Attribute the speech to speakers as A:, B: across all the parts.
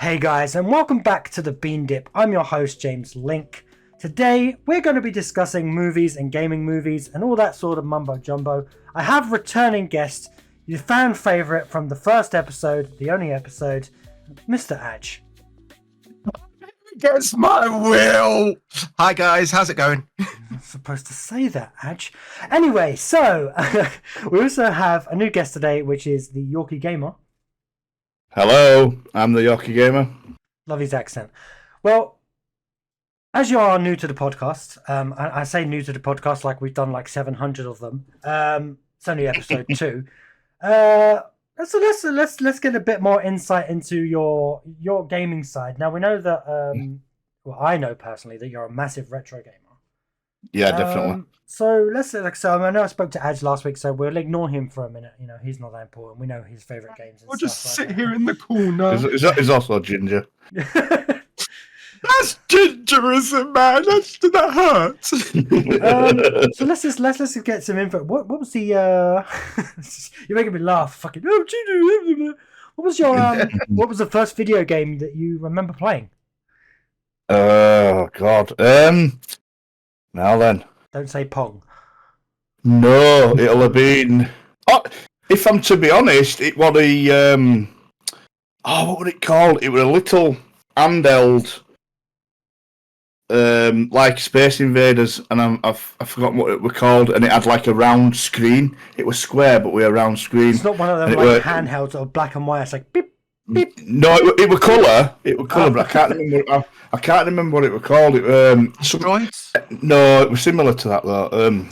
A: Hey guys, and welcome back to the Bean Dip. I'm your host, James Link. Today, we're going to be discussing movies and gaming movies and all that sort of mumbo jumbo. I have returning guest, your fan favourite from the first episode, the only episode, Mr. Aj.
B: Against my will. Hi guys, how's it going?
A: I'm not supposed to say that, Aj. Anyway, so we also have a new guest today, which is the Yorkie Gamer.
C: Hello, I'm the Yorkie Gamer.
A: Love his accent. Well, as you are new to the podcast, I say new to the podcast like we've done like 700 of them. It's only episode 2. So let's get a bit more insight into your gaming side. Now we know that well, I know personally that you're a massive retro gamer.
C: Yeah, definitely.
A: So I know I spoke to Aj last week, so we'll ignore him for a minute. You know, he's not that important. We know his favorite games. And
B: We'll
A: stuff
B: just
A: like
B: sit
A: that.
B: here in the corner.
C: He's also ginger.
B: That's gingerism, man. That hurts.
A: So let's just get some info. What was the you're making me laugh. Fucking what was your what was the first video game that you remember playing?
C: Oh God. Now then.
A: Don't say Pong.
C: No, it'll have been. Oh, if I'm to be honest, it was a what was it called? It was a little handheld, like Space Invaders, and I've forgotten what it was called, and it had like a round screen. It was square, but with a round screen.
A: It's not one of them
C: And
A: like handhelds or black and white. It's like beep beep.
C: No, it was colour. It was colour, but I can't remember. I can't remember what it was called.
B: Asteroids?
C: No, it was similar to that though.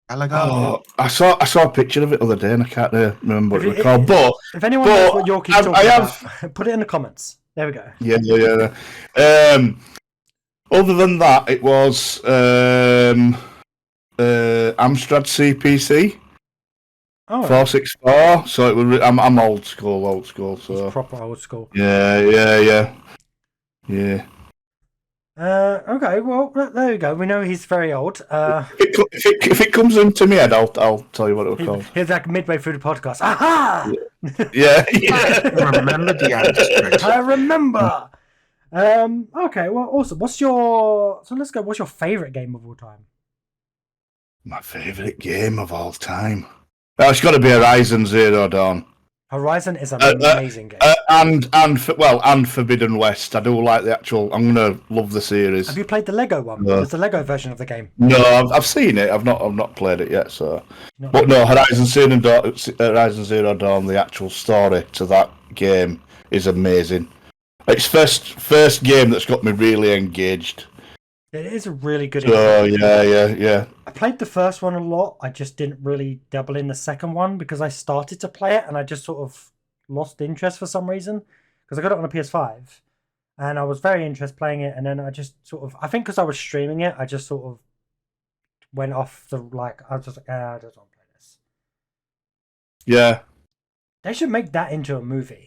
B: Alligator?
C: I saw a picture of it the other day, and I can't remember what it was called.
A: If anyone knows what Yorkie's talking about, put it in the comments. There we go.
C: Yeah. Other than that, it was Amstrad CPC.
A: Oh,
C: 464. So it was. I'm old school. So
A: it's proper old school.
C: Yeah.
A: Okay, well, there you go. We know he's very old.
C: If it comes into me head, I'll tell you what it was called.
A: He's like midway through the podcast. Aha!
C: Yeah.
B: Remember the Asteroids?
A: I remember. Okay, well, awesome. What's your favorite game of all time?
C: My favourite game of all time. Well, it's got to be Horizon Zero Dawn.
A: Horizon is an amazing game.
C: And Forbidden West. I do like the actual. I'm gonna love the series.
A: Have you played the Lego one?
C: No.
A: There's the Lego version of the game.
C: No, I've seen it. I've not played it yet. So,
A: No.
C: but no, Horizon Zero Dawn. The actual story to that game is amazing. It's first game that's got me really engaged.
A: It is a really good
C: So
A: game.
C: yeah.
A: I played the first one a lot. I just didn't really dabble in the second one because I started to play it and I just sort of lost interest for some reason because I got it on a PS5 and I was very interested playing it, and then I just sort of, I think because I was streaming it, I just sort of went off the, like, I was just like, I just want to play this.
C: Yeah.
A: They should make that into a movie.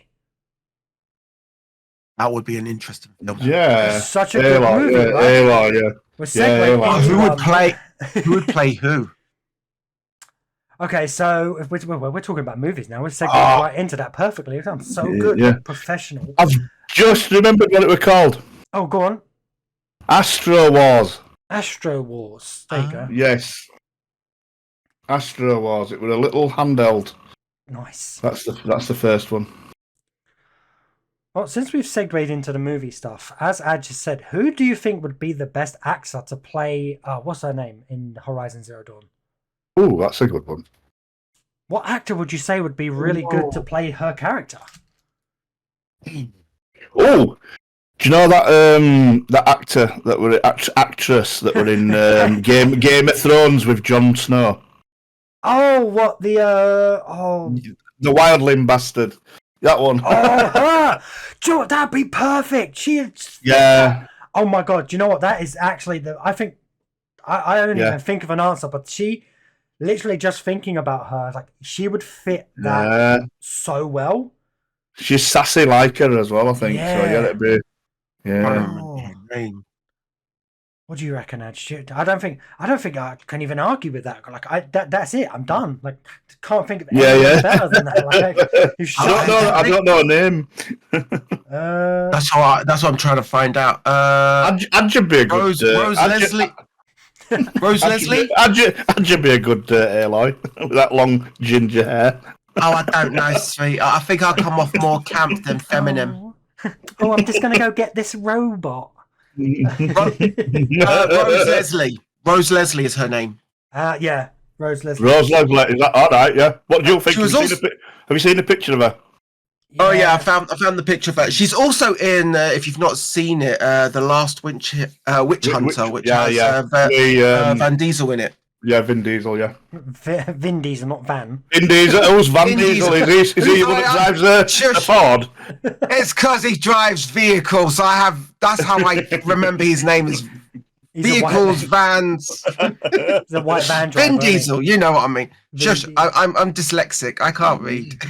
B: That would be an interesting film.
C: Yeah.
A: It's such a good movie,
C: yeah,
A: right?
C: Halo, yeah.
A: We're segueing
C: Yeah,
A: into,
B: Who would play? Who would play who?
A: Okay, so if we're talking about movies now. We're segueing right into that perfectly. I'm so good,
C: Yeah.
A: professional.
C: I've just remembered what it was called.
A: Oh, go on.
C: Astro Wars.
A: Astro Wars. There you go.
C: Yes. Astro Wars. It was a little handheld.
A: Nice.
C: That's the first one.
A: Well, since we've segued into the movie stuff, as Aj just said, who do you think would be the best actor to play, what's her name, in Horizon Zero Dawn?
C: Oh, that's a good one.
A: What actor would you say would be really good to play her character?
C: Oh, do you know that actor that were actress that were in Game of Thrones with Jon Snow?
A: Oh, what the
C: The wildling bastard. That one.
A: oh, her! Do you know what? That'd be perfect.
C: Yeah.
A: Oh my god! Do you know what? That is actually I think I don't even think of an answer, but she literally just thinking about her, like she would fit that so well.
C: She's sassy like her as well, I think.
A: Yeah.
C: So yeah, it'd be. Yeah.
B: Name.
A: What do you reckon, Ed? I don't think I can even argue with that. Like that's it. I'm done. Like can't think of anything better than that. Like,
C: I don't know her name.
B: That's what I'm trying to find out.
C: Adja be a good.
B: Rose
C: Adja-
B: Leslie. Rose Leslie.
C: Adja be a good Aloy with that long ginger hair.
B: Oh, I don't know, sweet. I think I'll come off more camp than feminine.
A: Oh, I'm just gonna go get this robot.
B: Rose Leslie. Rose Leslie is her name.
A: Yeah, Rose Leslie.
C: Rose Leslie, is that all right? Yeah. What do you think?
B: She was
C: Have you seen a picture of her?
B: Oh yeah, I found the picture of her. She's also in, if you've not seen it, the Last Witch Hunter, which has Van Diesel in it.
C: Yeah, Vin Diesel. Yeah,
A: Vin Diesel, not Van.
C: Vin Diesel. Who's Van Diesel? Is he the one that drives a Ford?
B: It's because he drives vehicles. That's how I remember his name is vehicles, vans.
A: The white van driver.
B: Vin Diesel, you know what I mean. Shush,
A: Diesel.
B: I'm dyslexic. I can't read.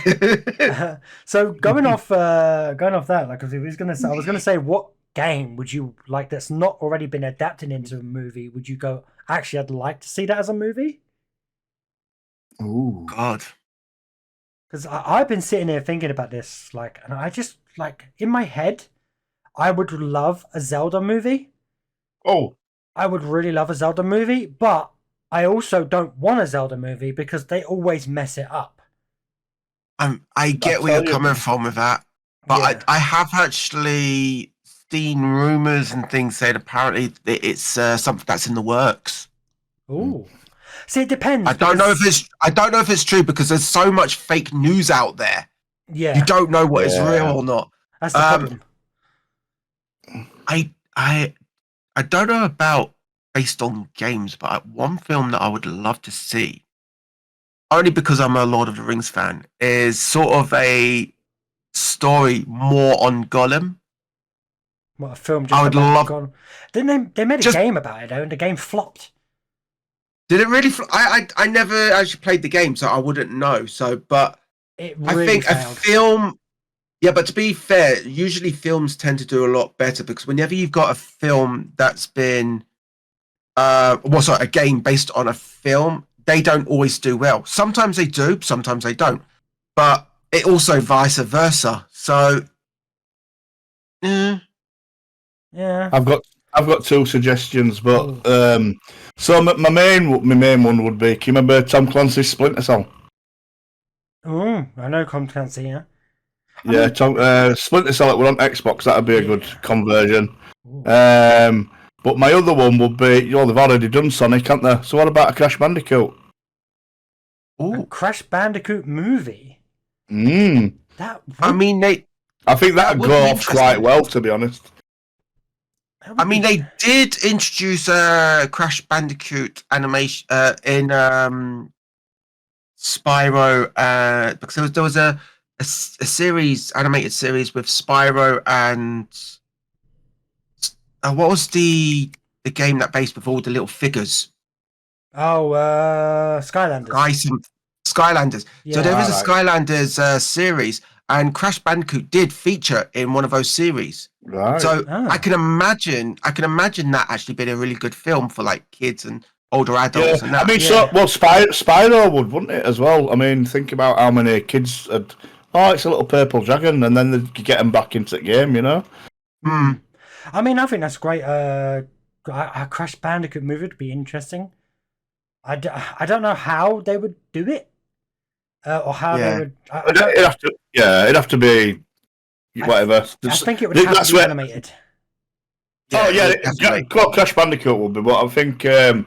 A: So going off that, like I was gonna say, what game would you like that's not already been adapted into a movie? Would you go? Actually, I'd like to see that as a movie.
C: Ooh,
B: God.
A: Because I've been sitting here thinking about this, like, and I just like in my head, I would love a Zelda movie.
C: Oh,
A: I would really love a Zelda movie, but I also don't want a Zelda movie because they always mess it up.
B: I get where you're coming from with that, but
A: Yeah.
B: I have actually seen rumors and things saying apparently it's something that's in the works.
A: Ooh. See, it depends.
B: I don't know if it's true because there's so much fake news out there.
A: Yeah,
B: You don't know what is real or not.
A: that's the problem.
B: I don't know about based on games, but one film that I would love to see, only because I'm a Lord of the Rings fan, is sort of a story more on Gollum.
A: What a film!
B: I would love.
A: Didn't they made a game about it though, and the game flopped.
B: Did it really? I never actually played the game, so I wouldn't know. So, but
A: It really
B: I think
A: failed.
B: a film. Yeah, but to be fair, usually films tend to do a lot better because whenever you've got a film that's been, a game based on a film, they don't always do well. Sometimes they do, sometimes they don't. But it also vice versa. So,
A: Yeah.
C: I've got two suggestions, but so my main one would be. Can you remember Tom Clancy's Splinter Cell?
A: Oh, I know Tom Clancy. Yeah.
C: Yeah, Splinter Cell. It were on Xbox. That'd be a good conversion.
A: Ooh.
C: But my other one would be, they've already done Sonic, haven't they? So what about a Crash Bandicoot?
A: A Crash Bandicoot movie. That.
B: I mean,
C: I think that'd
B: would
C: go
B: be
C: off quite well, to be honest.
B: they did introduce Crash Bandicoot animation in Spyro, because there was a animated series with Spyro and what was the game that based with all the little figures?
A: Oh, Skylanders.
B: Skylanders.
A: Yeah.
B: So there is a Skylanders series, and Crash Bandicoot did feature in one of those series.
C: Right.
B: So I can imagine that actually being a really good film for like kids and older adults. And that.
C: I mean, Spyro would, wouldn't it, as well? I mean, think about how many kids had. Oh, it's a little purple dragon, and then they get them back into the game, you know.
A: I mean, I think that's great. A Crash Bandicoot movie would be interesting. I don't know how they would do it, or how they would.
C: It'd have to be whatever.
A: I think it would have to be animated.
C: Crash Bandicoot would be, but I think they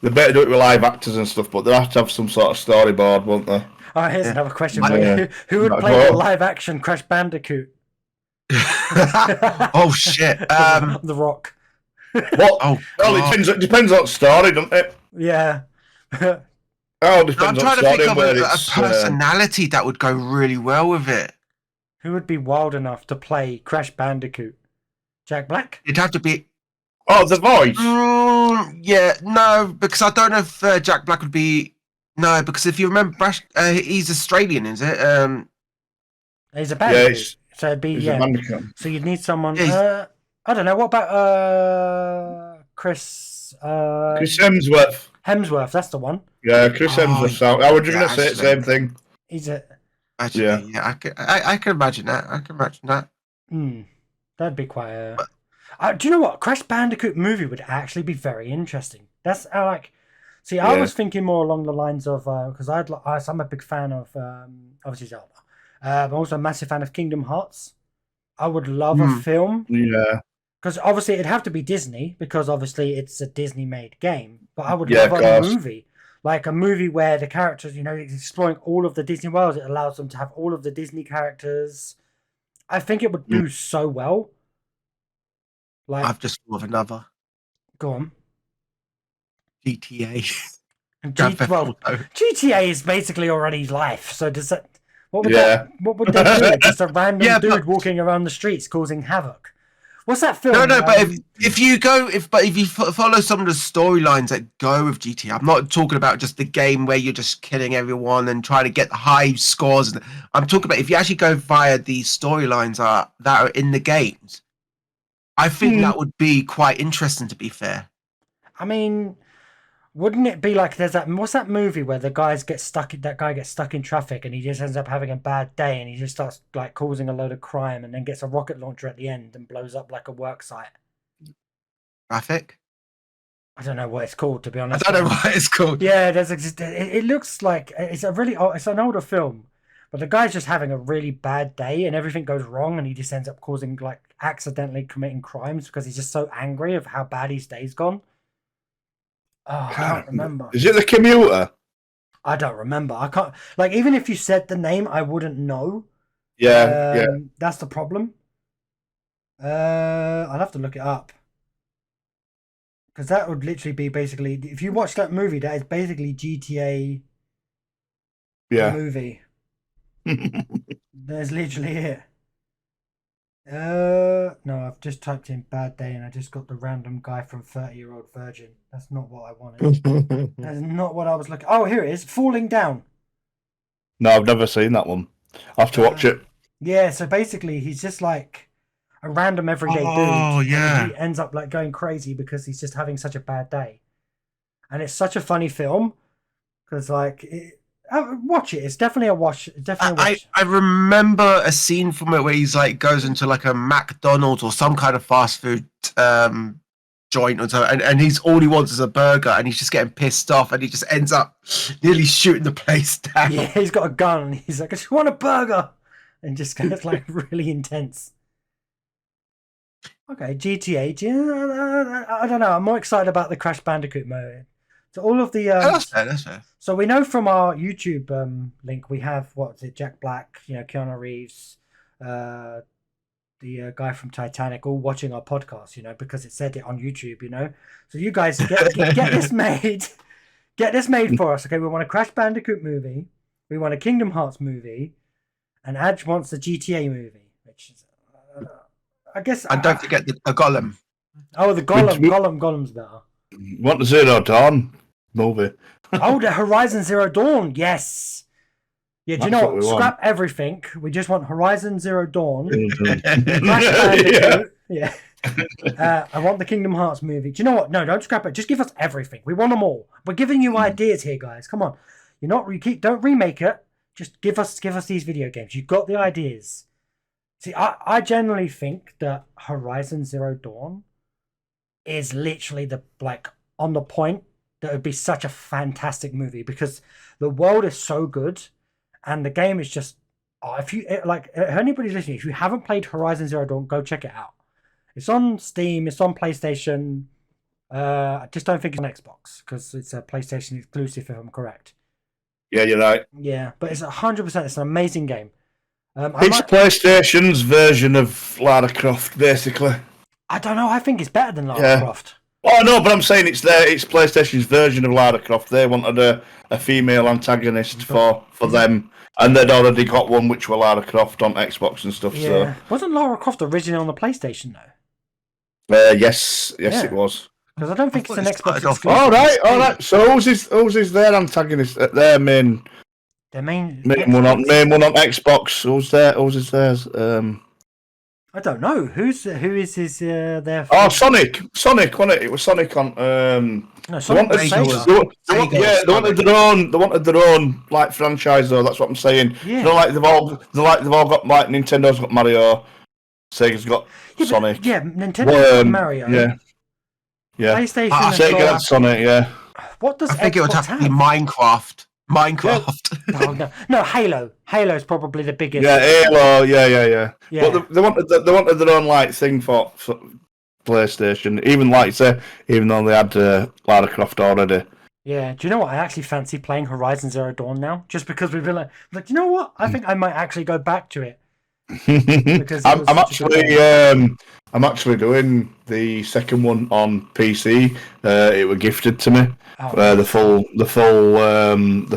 C: better do it with live actors and stuff. But they'll have to have some sort of storyboard, won't they?
A: Oh, here's another question for you: Who would play the live-action Crash Bandicoot?
B: Oh shit!
A: The Rock.
C: What? It depends on the story, doesn't it?
A: Yeah.
C: Depends
B: I'm trying to think of a
C: it's,
B: personality that would go really well with it.
A: Who would be wild enough to play Crash Bandicoot? Jack Black?
B: It'd have to be.
C: Oh, the voice.
B: Yeah, no, because I don't know if Jack Black would be. No, because if you remember, he's Australian, is it?
A: He's a Bandicoot.
C: Yeah,
A: so it'd be So you'd need someone.
B: Yeah,
A: I don't know. What about Chris?
B: Chris
C: Hemsworth.
A: Hemsworth. That's the one.
C: Yeah, Chris Hemsworth. How would you going to say the same thing?
A: He's a.
B: Actually, yeah, I can imagine that. I can imagine that.
A: That'd be quite a... do you know what? Crash Bandicoot movie would actually be very interesting. That's like... See, I was thinking more along the lines of... Because I'm a big fan of, obviously, Zelda. I'm also a massive fan of Kingdom Hearts. I would love a film.
C: Yeah.
A: Because obviously it'd have to be Disney, because obviously it's a Disney-made game. But I would love a movie. Like a movie where the characters, exploring all of the Disney worlds. It allows them to have all of the Disney characters. I think it would do so well. Like,
B: I've just thought of another.
A: Go on.
B: GTA.
A: GTA is basically already life. So does that... What would they do? Just a random dude walking around the streets causing havoc. What's that film?
B: No, but if you follow some of the storylines that go with GTA, I'm not talking about just the game where you're just killing everyone and trying to get the high scores. I'm talking about if you actually go via the storylines that are in the games. I think that would be quite interesting, to be fair.
A: I mean, wouldn't it be like what's that movie where that guy gets stuck in traffic and he just ends up having a bad day and he just starts like causing a load of crime and then gets a rocket launcher at the end and blows up like a work site?
B: Traffic?
A: I don't know what it's called, to be honest.
B: I don't know what it's called.
A: Yeah, it looks like it's an older film, but the guy's just having a really bad day and everything goes wrong and he just ends up causing like accidentally committing crimes because he's just so angry of how bad his day's gone. Oh, I can't remember.
C: Is it The Commuter?
A: I don't remember. I can't. Like, even if you said the name, I wouldn't know.
C: Yeah.
A: That's the problem. I'll have to look it up. Because that would literally be basically... If you watch that movie, that is basically GTA the movie. There's literally it. No, I've just typed in bad day and I just got the random guy from 30-Year-Old Virgin. That's not what I wanted. That's not what I was looking... Oh, here it is. Falling Down.
C: No, I've never seen that one. I have to watch it.
A: Yeah, so basically he's just like a random everyday dude.
B: Oh, yeah.
A: He ends up like going crazy because he's just having such a bad day. And it's such a funny film because like... watch it. It's definitely a watch.
B: I remember a scene from it where he's like goes into like a McDonald's or some kind of fast food joint or something, and he's all he wants is a burger, and he's just getting pissed off, and he just ends up nearly shooting the place down.
A: Yeah, he's got a gun, and he's like, "I just want a burger," and just gets like really intense. Okay, GTA. I don't know. I'm more excited about the Crash Bandicoot mode. So all of the
B: that's fair.
A: So we know from our YouTube link we have Jack Black, Keanu Reeves, the guy from Titanic, all watching our podcast, because it said it on YouTube, So you guys get this made, for us, okay? We want a Crash Bandicoot movie, we want a Kingdom Hearts movie, and Adge wants the GTA movie, which is, I guess.
B: And don't forget the Gollum.
A: Oh, the Gollum's better.
C: Want the Zero Dawn movie?
A: Oh, the Horizon Zero Dawn, yes. Yeah, do you know what? Scrap everything. We just want Horizon Zero Dawn. Yeah. I want the Kingdom Hearts movie. Do you know what? No, don't scrap it. Just give us everything. We want them all. We're giving you ideas here, guys. Come on. Don't remake it. Just give us these video games. You've got the ideas. See, I generally think that Horizon Zero Dawn is literally on the point. That would be such a fantastic movie because the world is so good and the game is just if anybody's listening, if you haven't played Horizon Zero Dawn, go check it out. It's on Steam, it's on PlayStation. I just don't think it's on Xbox because it's a PlayStation exclusive if I'm correct.
C: Yeah, you're right.
A: Yeah, but it's 100%. It's an amazing game.
C: It's PlayStation's version of Lara Croft, basically.
A: I don't know. I think it's better than Lara Croft.
C: Oh no, but I'm saying it's PlayStation's version of Lara Croft. They wanted a female antagonist for them, and they'd already got one which were Lara Croft on Xbox and stuff.
A: Yeah. So wasn't Lara Croft originally on the PlayStation though?
C: Yes, it was.
A: Because I don't think it's an Xbox exclusive.
C: All right. So who's their antagonist? Their main one on Xbox. Who's theirs?
A: I don't know. Who is his their?
C: Oh, Sonic, wasn't it? It was Sonic on.
A: No, Sonic
C: They wanted their own like franchise though. That's what I'm saying. Yeah. They're like they've all got like Nintendo's got Mario, Sega's got
A: but-
C: Sonic.
A: yeah, Nintendo's got
C: Worm,
A: Mario.
C: Yeah. Yeah.
A: PlayStation has
C: Sega
A: got...
C: had Sonic, yeah.
A: What does
B: I think
A: Xbox
B: it would have to be
A: have?
B: Minecraft. Minecraft.
A: Oh, no, Halo. Halo's probably the biggest.
C: Yeah, Halo, yeah.
A: Yeah.
C: But they wanted their own like thing for PlayStation. Even though they had Lara Croft already.
A: Yeah, do you know what? I actually fancy playing Horizon Zero Dawn now, just because we've been like, you know what? I think I might actually go back to it. Because
C: I'm actually doing the second one on PC. It was gifted to me, the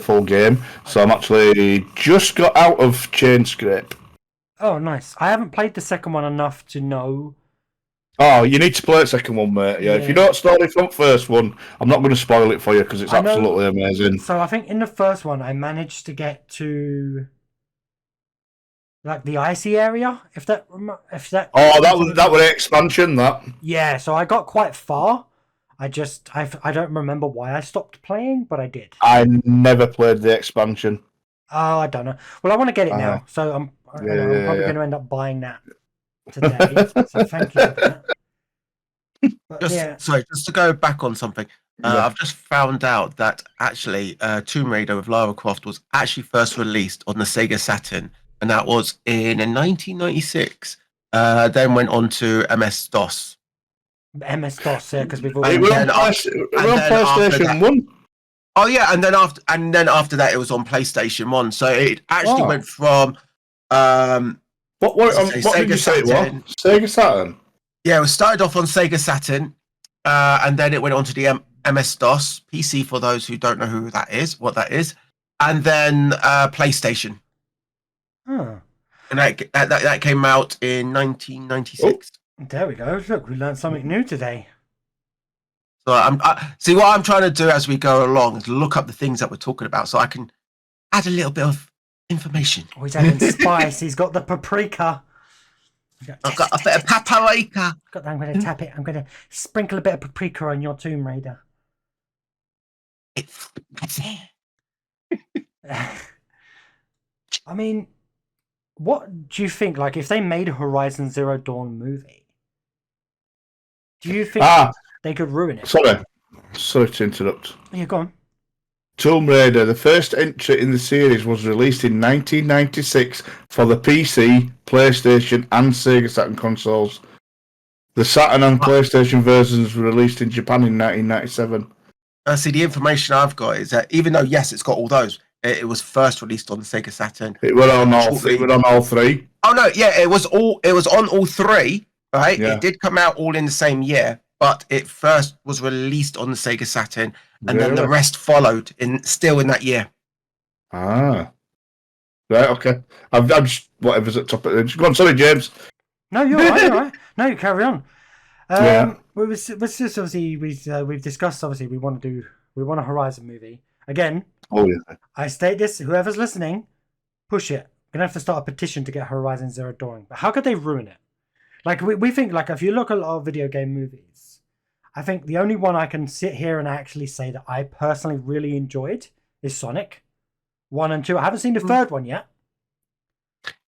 C: full game. So I'm actually just got out of Chain Scrape.
A: Oh, nice. I haven't played the second one enough to know.
C: Oh, you need to play the second one, mate. Yeah, if you don't start it from first one, I'm not going to spoil it for you because it's absolutely amazing.
A: So I think in the first one, I managed to get to like the icy area, if that.
C: Oh, that was expansion. That.
A: Yeah, so I got quite far. I don't remember why I stopped playing, but I did.
C: I never played the expansion.
A: Oh, I don't know. Well, I want to get it now, so I'm probably going to end up buying that today. So thank you for that. But,
B: Just to go back on something, I've just found out that actually Tomb Raider with Lara Croft was actually first released on the Sega Saturn, and that was in 1996. Then went on to MS-DOS.
A: MS-DOS, yeah, because we've
C: It
A: already...
C: was on PlayStation 1.
B: Oh yeah, and then after that, it was on PlayStation 1. So it actually went from
C: What did you say it was? Sega Saturn.
B: Yeah, it started off on Sega Saturn, and then it went on to the MS-DOS PC for those who don't know what that is, and then PlayStation.
A: Huh.
B: And that came out in 1996.
A: There we go. Look, we learned something new today.
B: So see what I'm trying to do as we go along is look up the things that we're talking about, so I can add a little bit of information.
A: Oh, he's adding spice. He's got the paprika.
B: I've got a bit of paprika.
A: I'm going to tap it. I'm going to sprinkle a bit of paprika on your Tomb Raider.
B: That's it.
A: I mean, what do you think? Like, if they made a Horizon Zero Dawn movie, do you think they could ruin it?
C: Sorry to interrupt.
A: Yeah, go on.
C: Tomb Raider, the first entry in the series, was released in 1996 for the PC, PlayStation, and Sega Saturn consoles. The Saturn and PlayStation versions were released in Japan in 1997.
B: See, the information I've got is that even though, yes, it's got all those, it was first released on the Sega Saturn.
C: It was on all three.
B: Oh no, yeah, it was on all three, right?
C: Yeah.
B: It did come out all in the same year, but it first was released on the Sega Saturn, and then the rest followed still in that year.
C: Ah, right, okay. I'm just whatever's at top of it. Go on, sorry, James.
A: No, you're right. You're right. No, you carry on.
C: Yeah.
A: Just obviously we've discussed. Obviously, we want a Horizon movie again.
C: Oh yeah.
A: I state this: whoever's listening, push it. We're gonna have to start a petition to get Horizon Zero Dawn. But how could they ruin it? Like we think, like if you look at a lot of video game movies, I think the only one I can sit here and actually say that I personally really enjoyed is Sonic 1 and 2. I haven't seen the third one yet.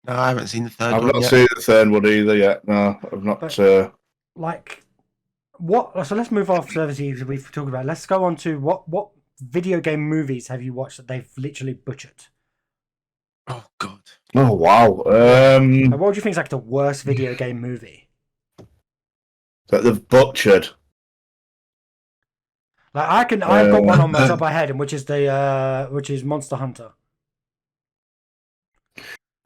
B: No, I haven't seen the third
C: I've
B: one
C: not
B: yet.
C: seen the third one either yet. No, I've not.
A: But, like, what? So let's move off services we've talked about. Let's go on to what video game movies have you watched that they've literally butchered?
B: Oh God.
C: Oh wow.
A: Like, what do you think is like the worst video game movie?
C: That they've butchered.
A: Like I've got one on my top of my head, and which is Monster Hunter.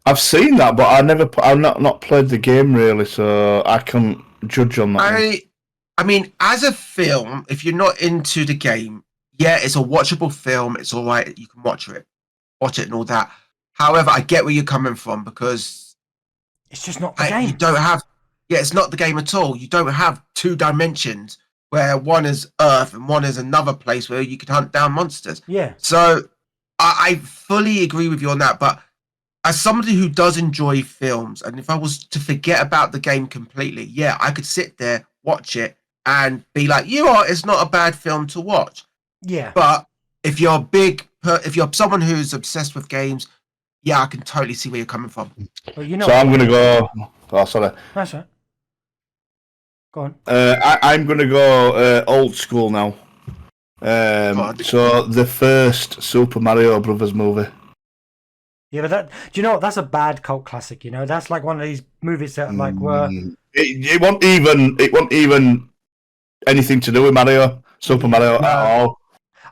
C: I've seen that, but I've not played the game really, so I can't judge on that.
B: I mean, as a film, if you're not into the game, yeah, it's a watchable film. It's all right. You can watch it and all that. However, I get where you're coming from because
A: it's just not the game.
B: You don't have. Yeah, it's not the game at all. You don't have two dimensions where one is Earth and one is another place where you can hunt down monsters.
A: Yeah.
B: So I fully agree with you on that. But as somebody who does enjoy films, and if I was to forget about the game completely, yeah, I could sit there, watch it, and be like, it's not a bad film to watch.
A: Yeah.
B: But if you're someone who's obsessed with games, yeah, I can totally see where you're coming from.
A: Well, you know,
C: so I'm gonna go. Oh, sorry.
A: That's right. Go on.
C: I'm going to go old school now.
B: God.
C: So the first Super Mario Brothers movie.
A: Yeah, but that, do you know what? That's a bad cult classic. You know, that's like one of these movies that like were.
C: It wasn't even anything to do with Mario, Super Mario at all.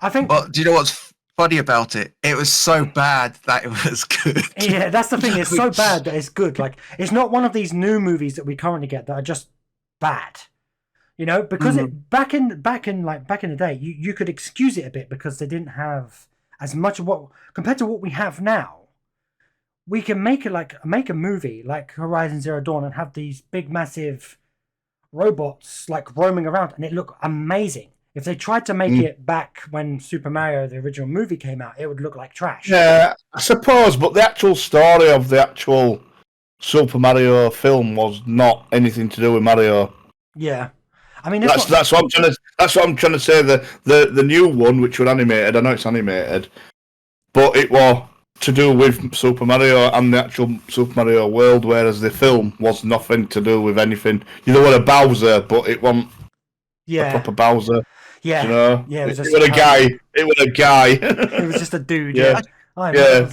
A: I think.
B: But do you know what's funny about it? It was so bad that it was good.
A: Yeah, that's the thing. It's so bad that it's good. Like, it's not one of these new movies that we currently get that are just bad. You know, because it back in the day, you could excuse it a bit because they didn't have as much of what compared to what we have now. We can make a movie like Horizon Zero Dawn and have these big massive robots like roaming around and it look amazing. If they tried to make it back when Super Mario the original movie came out, it would look like trash.
C: Yeah, I suppose, but the actual story of the actual Super Mario film was not anything to do with Mario.
A: Yeah. I mean,
C: that's what I'm trying to say. The new one, which was animated, I know it's animated, but it was to do with Super Mario and the actual Super Mario world, whereas the film was nothing to do with anything. You know what, a Bowser, but it wasn't a proper Bowser.
A: Yeah,
C: you know,
A: yeah,
C: it was a guy. It was a guy.
A: It was just a dude.
C: Yeah.
A: Bowser.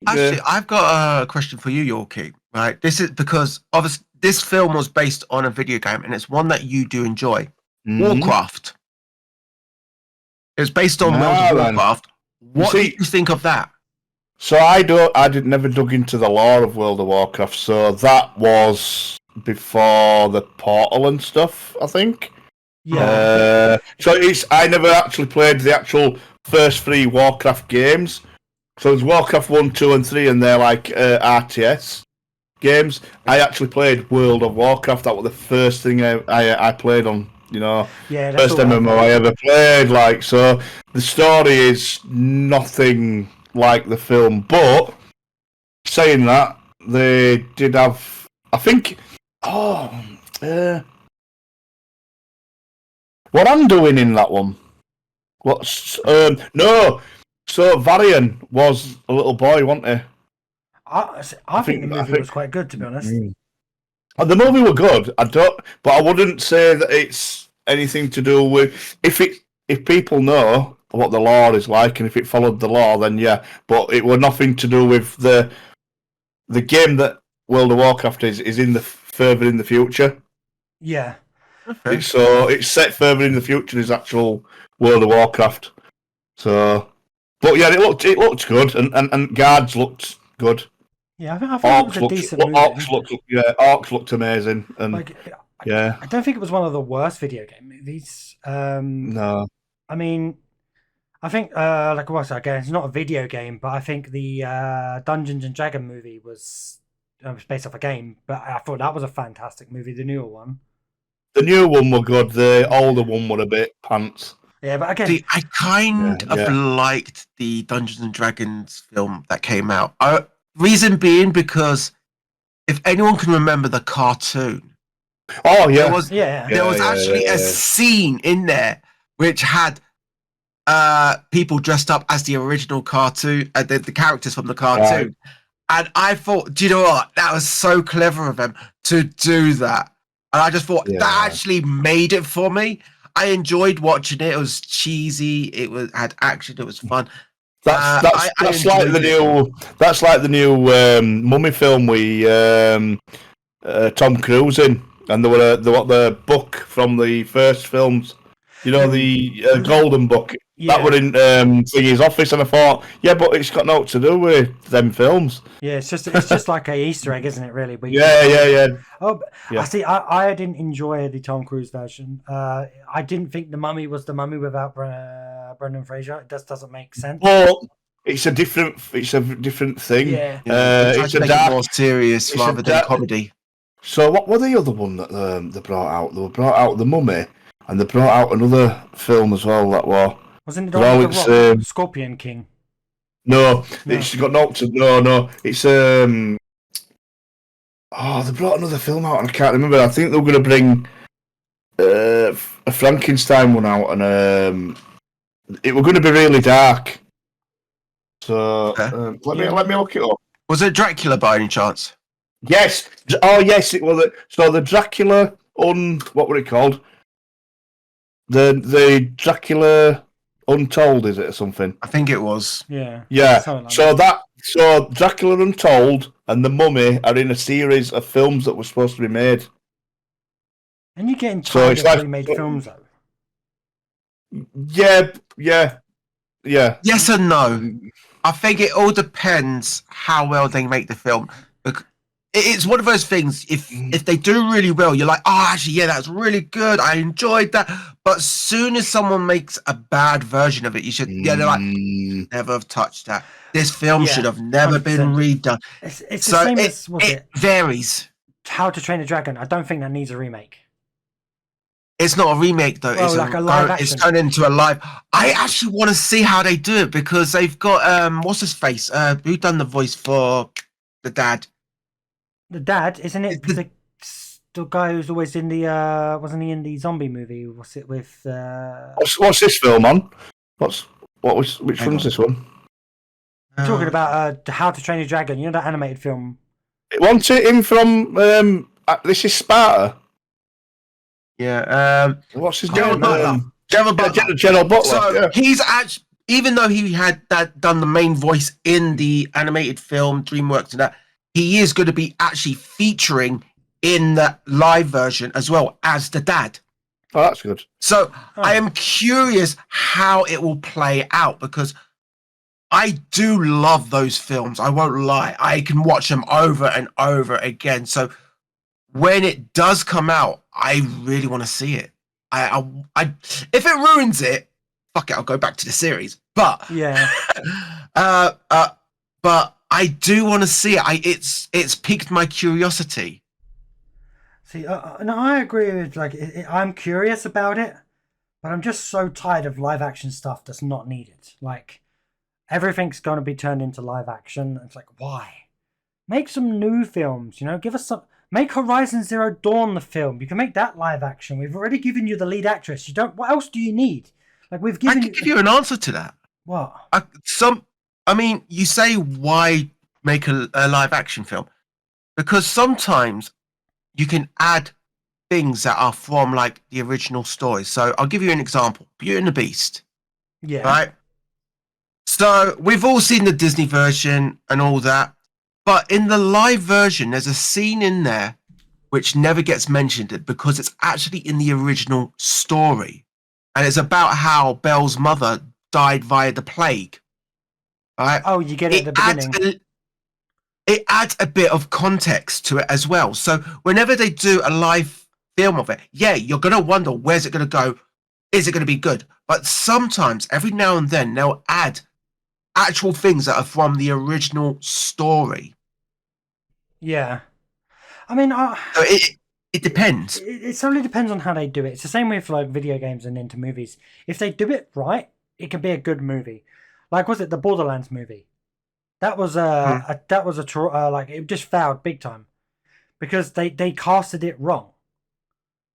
B: Actually, I've got a question for you, Yorkie. Right, this is because obviously this film was based on a video game, and it's one that you do enjoy. Warcraft. It was based on World of Warcraft. What do you think of that?
C: So I never dug into the lore of World of Warcraft. So that was before the Portal and stuff, I think.
A: Yeah.
C: So I never actually played the actual first 3 Warcraft games. So there's Warcraft 1, 2, and 3, and they're like RTS games. I actually played World of Warcraft. That was the first thing I played on. You know, first MMO I ever played. Like, so the story is nothing like the film. But saying that, they did have, I think. What I'm doing in that one? What's no? So Varian was a little boy, wasn't he?
A: I think the movie was quite good, to be honest.
C: The movie were good. But I wouldn't say that it's anything to do with if people know what the lore is like and if it followed the lore, then yeah. But it were nothing to do with the game that World of Warcraft is in the further in the future.
A: Yeah.
C: So it's set further in the future as actual World of Warcraft. So, but yeah, it looked good, and guards looked good.
A: Yeah, I think it was a decent movie.
C: Orcs looked amazing, and
A: I don't think it was one of the worst video game movies.
C: No,
A: I mean, I think again, it's not a video game, but I think the Dungeons and Dragons movie was based off a game. But I thought that was a fantastic movie, the newer one.
C: The new one were good. The older one were a bit pants.
A: Yeah, but again,
B: see, I kind of liked the Dungeons and Dragons film that came out. Reason being because if anyone can remember the cartoon, there was actually a scene in there which had people dressed up as the original cartoon, the characters from the cartoon, and I thought, do you know what? That was so clever of them to do that. And I just thought that actually made it for me. I enjoyed watching it. It was cheesy. It had action. It was fun.
C: That's like the new Mummy film with Tom Cruise in, and the book from the first films. You know, the Golden Book. Yeah. That were in Thingy's office, and I thought, but it's got nothing to do with them films.
A: Yeah, it's just like a Easter egg, isn't it? Really? But I see. I didn't enjoy the Tom Cruise version. I didn't think the Mummy was the Mummy without Brendan Fraser. It just doesn't make sense.
C: Well, it's a different thing.
A: Yeah,
B: it's a more serious rather than comedy.
C: So, what were the other one that they brought out? They brought out the Mummy, and they brought out another film as well. That was.
A: Wasn't it Scorpion King?
C: No, it's got knocked. No, it's they brought another film out and I can't remember. I think they were going to bring a Frankenstein one out, and it were going to be really dark. So let me look it up.
B: Was it Dracula by any chance?
C: Yes. Oh, yes. It was. So the Dracula what were it called? The Dracula Untold, is it, or something?
B: I think it was.
A: Yeah.
C: Yeah.
A: something like
C: So
A: that.
C: so Dracula Untold and The Mummy are in a series of films that were supposed to be made.
A: And you're getting
C: So
A: tired
C: it's
A: of
C: like-
A: remade films, though.
C: Yeah.
B: Yes and no. I think it all depends how well they make the film. It's one of those things. If they do really well, you're like, oh, actually, yeah, that's really good. I enjoyed that. But as soon as someone makes a bad version of it, they're like, never have touched that. This film should have never
A: 100%.
B: been redone.
A: It's the same as
B: it varies.
A: How to Train a Dragon. I don't think that needs a remake.
B: It's not a remake though.
A: Well,
B: It's
A: like a live
B: It's
A: action.
B: turned into a live. I actually want to see how they do it because they've got what's his face? Who done the voice for the dad?
A: The dad, isn't it? The guy who's always in the wasn't he in the zombie movie? What's it with?
C: What's this film on? Which
B: Hang
C: one's
B: on.
C: this one?
A: Talking about How to Train a Dragon. You know that animated film?
C: Wasn't it him from This is Sparta?
B: Yeah.
C: What's his
B: Gerald
C: name?
B: Butler. Gerald Butler.
C: Gerald Butler.
B: So
C: yeah.
B: he's actually, even though he had done the main voice in the animated film DreamWorks and that, he is going to be actually featuring in the live version as well as the dad.
C: Oh, that's good.
B: So I am curious how it will play out because I do love those films. I won't lie. I can watch them over and over again. So when it does come out, I really want to see it. I if it ruins it, fuck it, I'll go back to the series. But
A: yeah,
B: but I do want to see it. It's piqued my curiosity.
A: See, no, I agree with I'm curious about it, but I'm just so tired of live action stuff that's not needed. Like everything's going to be turned into live action. It's like, why? Make some new films. Give us some. Make Horizon Zero Dawn the film. You can make that live action. We've already given you the lead actress. You don't. What else do you need? Like we've given.
B: I can give you an answer to that.
A: What?
B: You say why make a live action film? Because sometimes you can add things that are from like the original story. So I'll give you an example. Beauty and the Beast.
A: Yeah.
B: Right. So we've all seen the Disney version and all that. But in the live version, there's a scene in there which never gets mentioned because it's actually in the original story. And it's about how Belle's mother died via the plague. Right?
A: Oh, you get it at the beginning.
B: It adds a bit of context to it as well. So whenever they do a live film of it, yeah, you're going to wonder, where's it going to go? Is it going to be good? But sometimes, every now and then, they'll add actual things that are from the original story.
A: Yeah. I mean,
B: So it depends.
A: It solely depends on how they do it. It's the same with like video games and into movies. If they do it right, it can be a good movie. Like, was it the Borderlands movie? That was it just failed big time because they casted it wrong.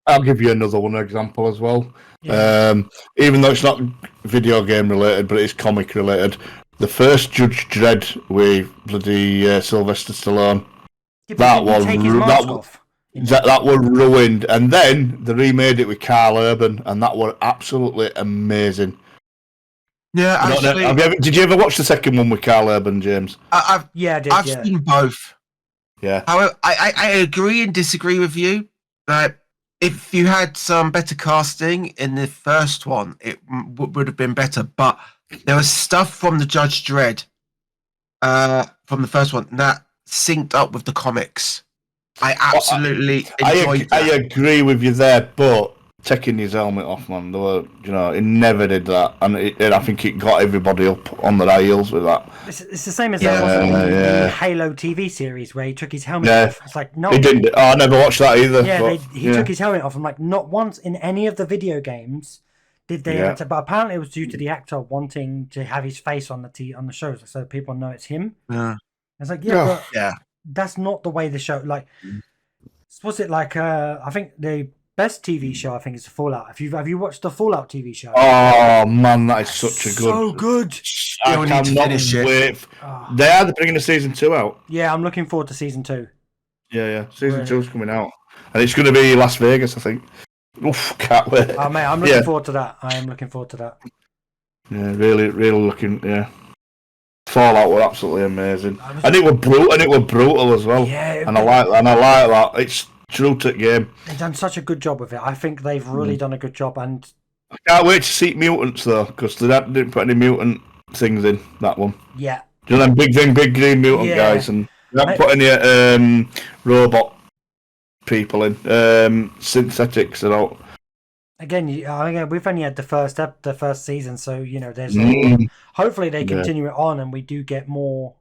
C: I'll give you another one example as well.
A: Yeah.
C: Even though it's not video game related, but it's comic related. The first Judge Dredd with bloody Sylvester Stallone.
A: Yeah,
C: that
A: was
C: that was ruined, and then they remade it with Carl Urban, and that was absolutely amazing.
B: Yeah, actually,
C: did you ever watch the second one with Carl Urban, James?
B: I've seen both.
C: Yeah.
B: However, I agree and disagree with you. That if you had some better casting in the first one, it would have been better. But there was stuff from the Judge Dredd, from the first one, that synced up with the comics. I absolutely enjoyed that.
C: I agree with you there, but taking his helmet off, man, he never did that, and I think it got everybody up on their heels with that.
A: It's the same as that wasn't the Halo TV series where he took his helmet off. It's like, no,
C: he didn't. Oh, I never watched that either.
A: Yeah, he took his helmet off. I'm like, not once in any of the video games did they. Yeah. But apparently, it was due to the actor wanting to have his face on the shows, so people know it's him.
B: Yeah.
A: It's like,
B: yeah,
A: that's not the way the show. Like, was it like? I think the best TV show I think is Fallout. Have you watched the Fallout TV show?
C: Oh man, that is such a good.
A: So good.
C: I cannot wait. They're bringing the season 2 out.
A: Yeah, I'm looking forward to season 2.
C: Yeah. Season
A: Really?
C: 2's coming out, and it's going to be Las Vegas, I think. Oof, can't wait.
A: Oh mate, I'm looking forward to that. I am looking forward to that.
C: Yeah, really looking. Yeah, Fallout were absolutely amazing,
A: I was-
C: and it were brutal. And it were brutal as well.
A: Yeah,
C: and I like that. It's true to the game.
A: they've done such a good job with it. I think they've really done a good job, and
C: I can't wait to see mutants though, because they didn't put any mutant things in that one.
A: yeah,
C: Do you know them big green mutant
A: Yeah.
C: guys, and they haven't put any robot people in, synthetics and all.
A: again, we've only had the first season, so there's
C: Mm.
A: hopefully they
C: Yeah.
A: continue it on, and we do get more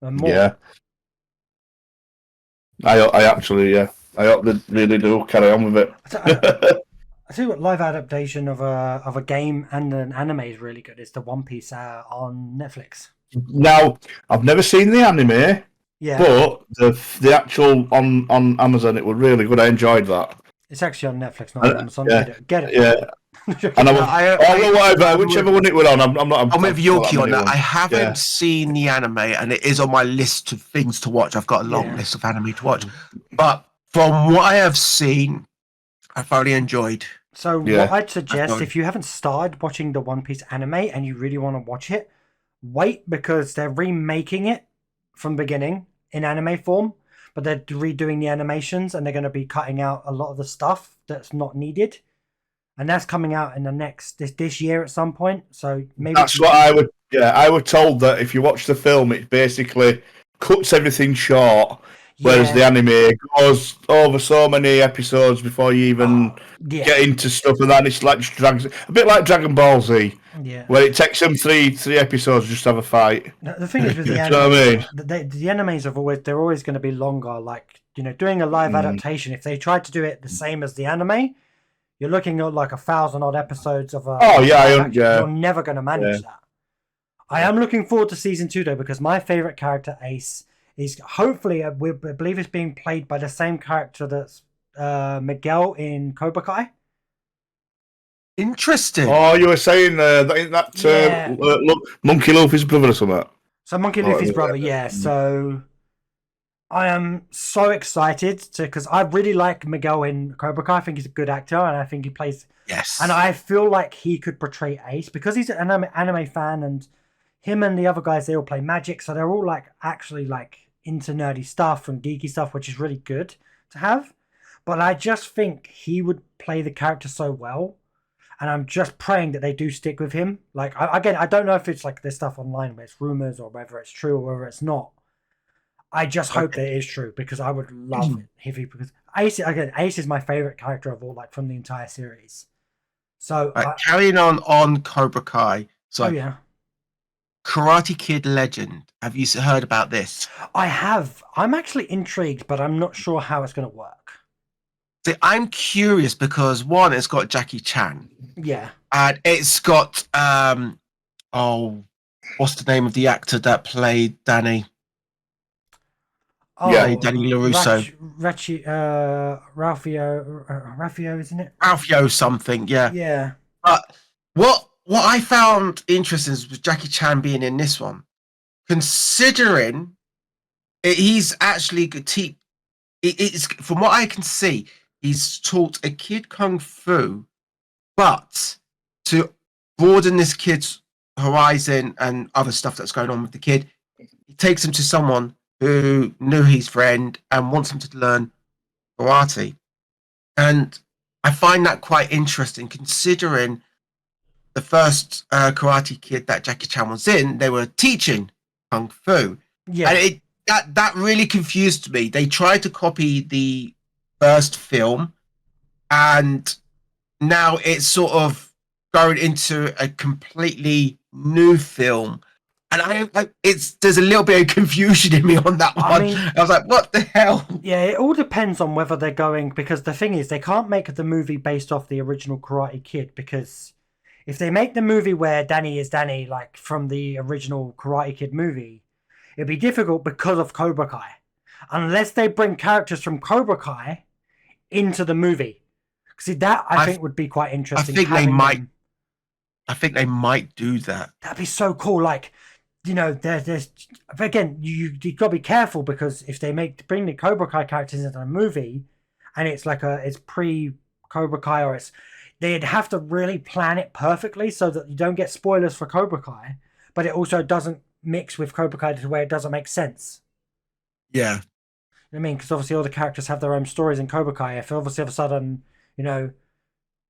A: and more.
C: Yeah, I actually, I hope they really do carry on with it.
A: I tell you what, live adaptation of a game and an anime is really good. It's the One Piece on Netflix.
C: Now, I've never seen the anime,
A: Yeah,
C: but the actual on Amazon, it was really good. I enjoyed that.
A: it's actually on Netflix, not on Amazon.
C: yeah.
A: Get it.
C: Yeah, and whichever one it was on, I'm not.
B: I'm with Yorkie on that. I
C: Yeah.
B: haven't seen the anime, and it is on my list of things to watch. I've got a long list of anime to watch, but from what I have seen, I've thoroughly enjoyed.
A: So
C: Yeah.
A: what I'd suggest, if you haven't started watching the One Piece anime and you really want to watch it, wait, because they're remaking it from the beginning in anime form, but they're redoing the animations and they're going to be cutting out a lot of the stuff that's not needed. And that's coming out in this year at some point. So maybe
C: That's what I would. Yeah, I was told that if you watch the film, it basically cuts everything short, whereas the anime goes over so many episodes before you even get into stuff, and then it's like just drags a bit like Dragon Ball Z, where it takes them three episodes just to have a fight.
A: The thing is with the
C: You
A: anime,
C: know what I mean?
A: the animes they're always going to be longer. Like doing a live adaptation, if they tried to do it the same as the anime, you're looking at like 1,000 odd episodes of a. You're never going to manage that. I am looking forward to season 2 though, because my favorite character, Ace, is hopefully I believe it's being played by the same character that's Miguel in Cobra Kai.
B: Interesting.
C: Oh, you were saying Monkey Luffy's brother or something.
A: So Monkey Luffy's brother, yeah. So I am so excited because I really like Miguel in Cobra Kai. I think he's a good actor, and I think he plays.
B: Yes.
A: And I feel like he could portray Ace because he's an anime fan, and him and the other guys, they all play Magic, so they're all actually into nerdy stuff and geeky stuff, which is really good to have. But I just think he would play the character so well, and I'm just praying that they do stick with him. Again, I don't know if it's there's stuff online where it's rumors or whether it's true or whether it's not. I just hope that it is true, because I would love it because Ace is my favorite character of all, from the entire series. So
B: carrying on Cobra Kai. So
A: yeah.
B: Karate Kid Legend. Have you heard about this?
A: I have. I'm actually intrigued, but I'm not sure how it's going to work.
B: See, I'm curious because one, it's got Jackie Chan.
A: Yeah.
B: And it's got what's the name of the actor that played Danny? Danny LaRusso.
A: Ralphio, isn't it?
B: Ralphio something, yeah.
A: Yeah.
B: But what I found interesting was Jackie Chan being in this one. Considering he's actually it's from what I can see, he's taught a kid kung fu, but to broaden this kid's horizon and other stuff that's going on with the kid, he takes him to someone who knew his friend and wants him to learn karate. And I find that quite interesting, considering the first Karate Kid that Jackie Chan was in, they were teaching kung fu.
A: Yeah.
B: And that really confused me. They tried to copy the first film, and now it's sort of going into a completely new film. And there's a little bit of confusion in me on that one. I was like, what the hell?
A: Yeah, it all depends on whether they're going, because the thing is, they can't make the movie based off the original Karate Kid, because if they make the movie where Danny is Danny, from the original Karate Kid movie, it'd be difficult because of Cobra Kai. Unless they bring characters from Cobra Kai into the movie. See, that I think would be quite interesting.
B: I think they might do that.
A: That'd be so cool. you know, there's but again, you got to be careful because if they bring the Cobra Kai characters into a movie, and it's like it's pre Cobra Kai or they'd have to really plan it perfectly so that you don't get spoilers for Cobra Kai, but it also doesn't mix with Cobra Kai to where it doesn't make sense.
B: Yeah.
A: You know what I mean, because obviously all the characters have their own stories in Cobra Kai. If obviously all of a sudden, you know,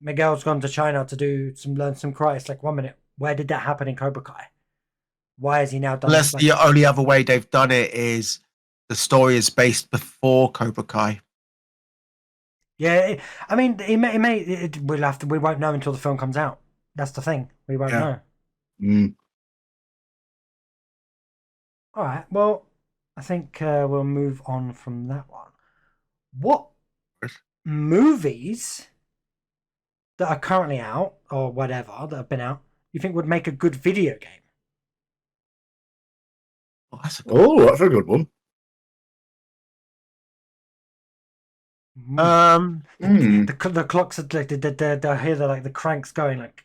A: Miguel's gone to China to learn some karate, it's like 1 minute, where did that happen in Cobra Kai? Why has he now done
B: Unless
A: this?
B: the only other way they've done it is the story is based before Cobra Kai.
A: Yeah, I mean, we won't know until the film comes out. That's the thing. We won't know.
C: Mm.
A: All right. Well, I think we'll move on from that one. What movies that are currently out or whatever that have been out you think would make a good video game?
B: Oh, that's a
C: good one.
A: The clocks are like the hear the cranks going like.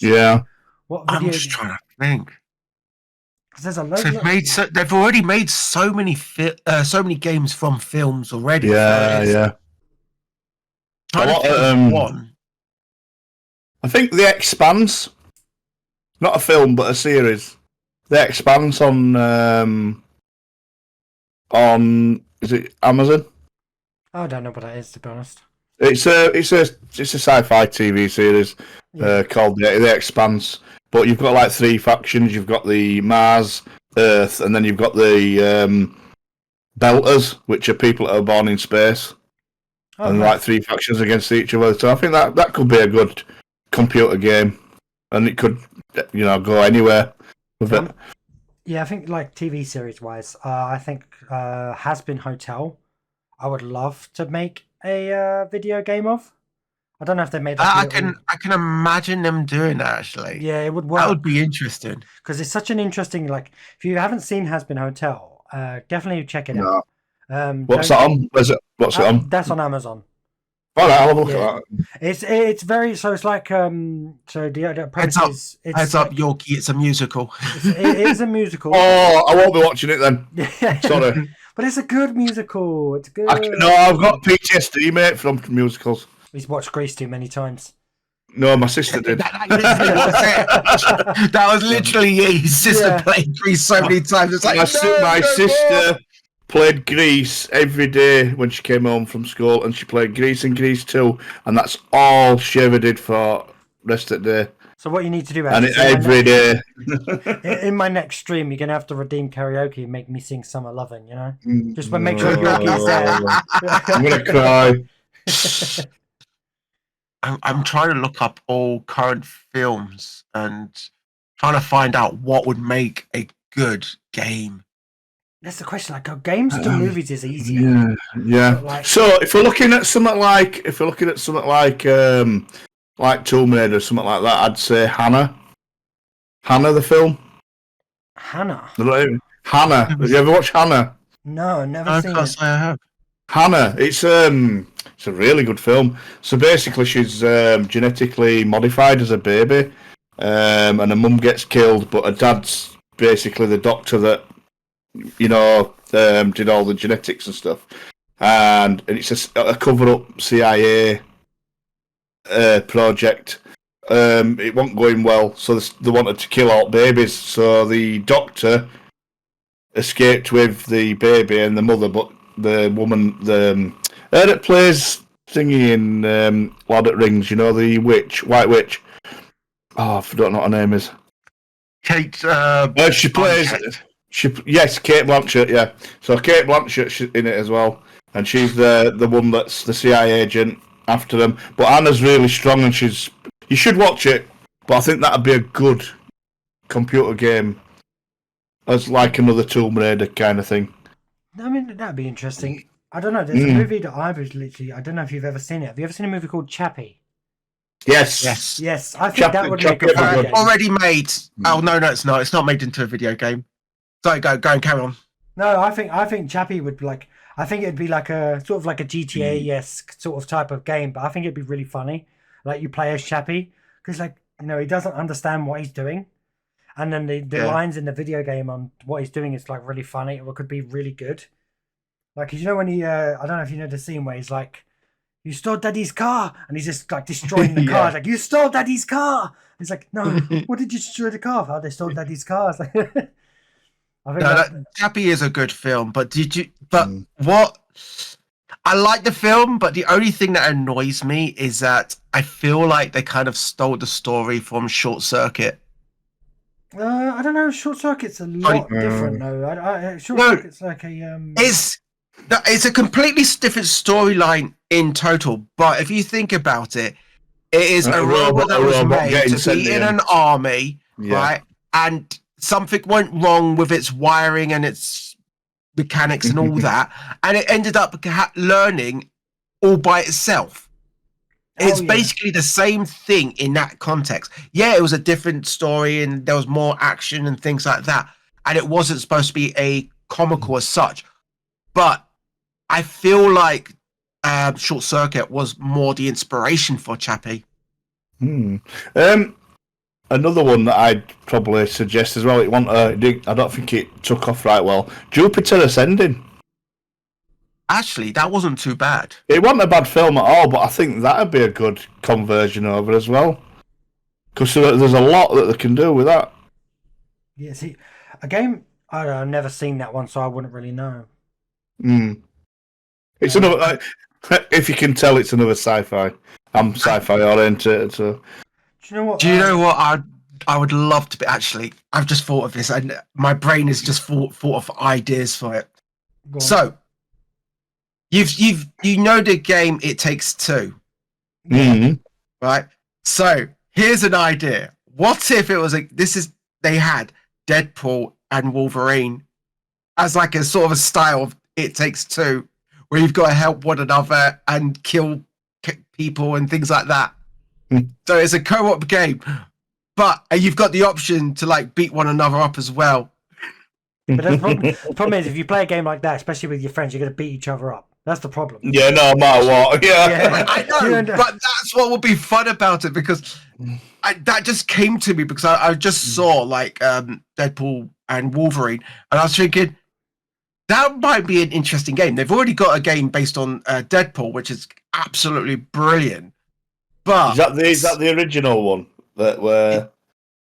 C: Yeah.
A: What video?
B: I'm just trying to think.
A: Because there's a lot.
B: They've already made so many games from films already.
C: Yeah.
B: One.
C: I think The Expanse, not a film but a series. The Expanse on is it Amazon?
A: I don't know what that is, to be honest.
C: It's a sci-fi TV series called The Expanse. But you've got like 3 factions. You've got the Mars, Earth, and then you've got the Belters, which are people that are born in space. Oh, and like 3 factions against each other. So I think that could be a good computer game, and it could, go anywhere with it.
A: Yeah, I think like TV series wise, I think Has-Been Hotel. I would love to make a video game of. I don't know if they made that.
B: I can imagine them doing that actually.
A: Yeah, it would work.
B: That would be interesting
A: because it's such an interesting. Like, if you haven't seen Has-Been Hotel, definitely check it out.
C: What's that on? What's it on?
A: That's on Amazon.
C: Oh, I'll have a look at
A: that. It's very so. It's like the premise
B: heads up, Yorkie. It's a musical.
A: It is a musical.
C: Oh, I won't be watching it then. Sorry,
A: but it's a good musical. It's good.
C: I've got PTSD, mate, from musicals.
A: He's watched Grease too many times.
C: No, my sister did.
B: That was literally his sister played Grease so many times. It's like
C: my sister played Grease every day when she came home from school, and she played Grease and Grease 2, and that's all she ever did for the rest of the day.
A: So what you need to do,
C: every day.
A: In my next stream, you're gonna have to redeem karaoke and make me sing "Summer Lovin'." You know, just make sure Yorkie's there.
C: I'm gonna cry.
B: I'm trying to look up all current films and trying to find out what would make a good game.
A: That's the question. Like, games to movies is easier.
C: Yeah. So if we're looking at something like Tomb Raider or something like that, I'd say Hannah. Hannah, the film.
A: Hannah.
C: Hannah. Have you ever watched Hannah?
A: No, never seen it.
B: I have.
C: Hannah. It's a really good film. So basically, she's genetically modified as a baby, and her mum gets killed, but her dad's basically the doctor that did all the genetics and stuff, and it's a cover-up CIA project. It wasn't going well, so they wanted to kill all babies. So the doctor escaped with the baby and the mother, but the woman, that plays thingy in Lord of the Rings, the White Witch. Oh, I don't know what her name is.
B: Kate.
C: She plays. Kate Blanchett. Yeah, so Kate Blanchett's in it as well, and she's the one that's the CIA agent after them. But Anna's really strong, and you should watch it. But I think that'd be a good computer game, as like another Tomb Raider kind of thing.
A: I mean, that'd be interesting. I don't know. There's a movie that I don't know if you've ever seen it. Have you ever seen a movie called Chappie?
C: Yes.
A: I think that would make a video game.
B: Already made. Oh no, it's not. It's not made into a video game. Sorry, go and carry on.
A: No, I think Chappie would be like. I think it'd be like a sort of like a GTA-esque sort of type of game, but I think it'd be really funny. Like you play as Chappie because he doesn't understand what he's doing, and then the
B: Yeah.
A: lines in the video game on what he's doing is like really funny, or could be really good. Like, you know when he, I don't know if you know the scene where he's like, "You stole Daddy's car," and he's just like destroying the car.
C: Yeah.
A: It's like, "You stole Daddy's car." He's like, "No, what did you destroy the car for?" "Oh, they stole Daddy's car." It's like, I think
B: No,
A: that,
B: Chappie is a good film, but did you? But
C: Mm.
B: what? I like the film, but the only thing that annoys me is that I feel like they kind of stole the story from Short Circuit.
A: I don't know. Short Circuit's a lot different though. Short
B: No.
A: Circuit's like a
B: It's a completely different storyline in total. But if you think about it, it is a robot that was made
C: getting
B: to be in
C: sentient.
B: an army,
C: Yeah.
B: right? And something went wrong with its wiring and its mechanics and all that, and it ended up learning all by itself. It's
A: yeah.
B: basically the same thing in that context. Yeah, it was a different story and there was more action and things like that, and it wasn't supposed to be a comical as such. But I feel like Short Circuit was more the inspiration for Chappie.
C: Another one that I'd probably suggest as well. I don't think it took off right well. Jupiter Ascending.
B: Actually, that wasn't too bad.
C: It wasn't a bad film at all, but I think that'd be a good conversion over as well. Because there's a lot that they can do with that.
A: Yeah, see, a game. I don't know, I've never seen that one, so I wouldn't really know.
C: It's another. If you can tell, it's another sci-fi. I'm sci-fi oriented, so.
A: Do you know what?
B: Do you know what I would love to be? Actually, I've just thought of this, and my brain has just thought of ideas for it.
A: Go on.
B: So, you know the game It Takes Two, right? So here's an idea. What if it was they had Deadpool and Wolverine as like a sort of a style of It Takes Two, where you've got to help one another and kill people and things like that. So it's a co-op game, but you've got the option to like beat one another up as well.
A: But the problem is, if you play a game like that, especially with your friends, you're going to beat each other up. That's the problem.
C: Yeah, no matter what. Yeah.
B: I know, but that's what would be fun about it, because that just came to me because I just saw like Deadpool and Wolverine, and I was thinking that might be an interesting game. They've already got a game based on Deadpool, which is absolutely brilliant. But
C: Is that the original one that were?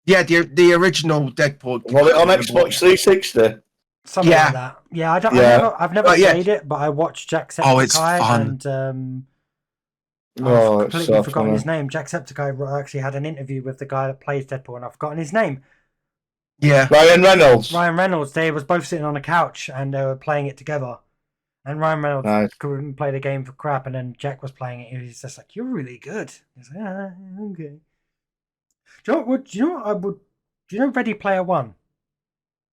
B: Yeah, the original Deadpool.
C: Was it on Xbox 360?
A: Something
B: Yeah.
A: like that. Yeah, I've never
B: But yeah.
A: played it, but I watched Jacksepticeye.
B: Oh, it's fun.
A: And
C: Oh,
A: I've
C: it's
A: completely
C: so
A: forgotten
C: funny.
A: his name. Jacksepticeye actually had an interview with the guy that plays Deadpool, and I've forgotten his name.
B: Yeah.
C: Ryan Reynolds.
A: Ryan Reynolds. They was both sitting on a couch and they were playing it together. And Ryan Reynolds
C: Nice.
A: couldn't play the game for crap, and then Jack was playing it. He was just like, "You're really good." He's like, "Ah, okay." Do you know Ready Player One?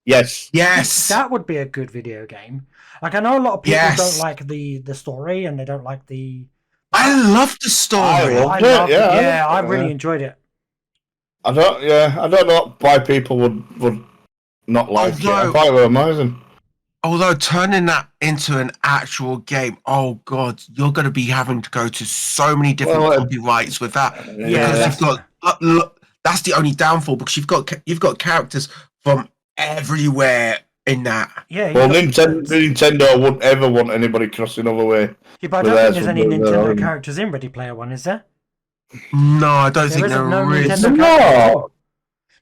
C: Yes.
B: Yes.
A: That would be a good video game. Like, I know a lot of people
B: Yes.
A: don't like the story and they don't like the.
B: I love the story.
C: I love-
A: I
C: it,
A: loved
C: yeah,
A: it. Yeah, I
C: yeah.
A: really enjoyed it.
C: I don't know why people would not like it. I
B: Although-
C: thought it was amazing.
B: Although turning that into an actual game, oh god, you're going to be having to go to so many different
C: Well,
B: copyrights with that.
A: Yeah,
B: Because you've got that's the only downfall, because you've got characters from everywhere in that.
A: Yeah.
C: Well,
A: you got-
C: Nintendo wouldn't ever want anybody crossing over way.
A: Yeah, but I
C: with
A: don't
C: theirs
A: think there's any
C: from their
A: Nintendo
C: own.
A: characters in Ready Player One, is there?
B: No, I don't think
A: isn't
B: there
A: no
B: is.
A: Nintendo
C: No.
A: characters at all.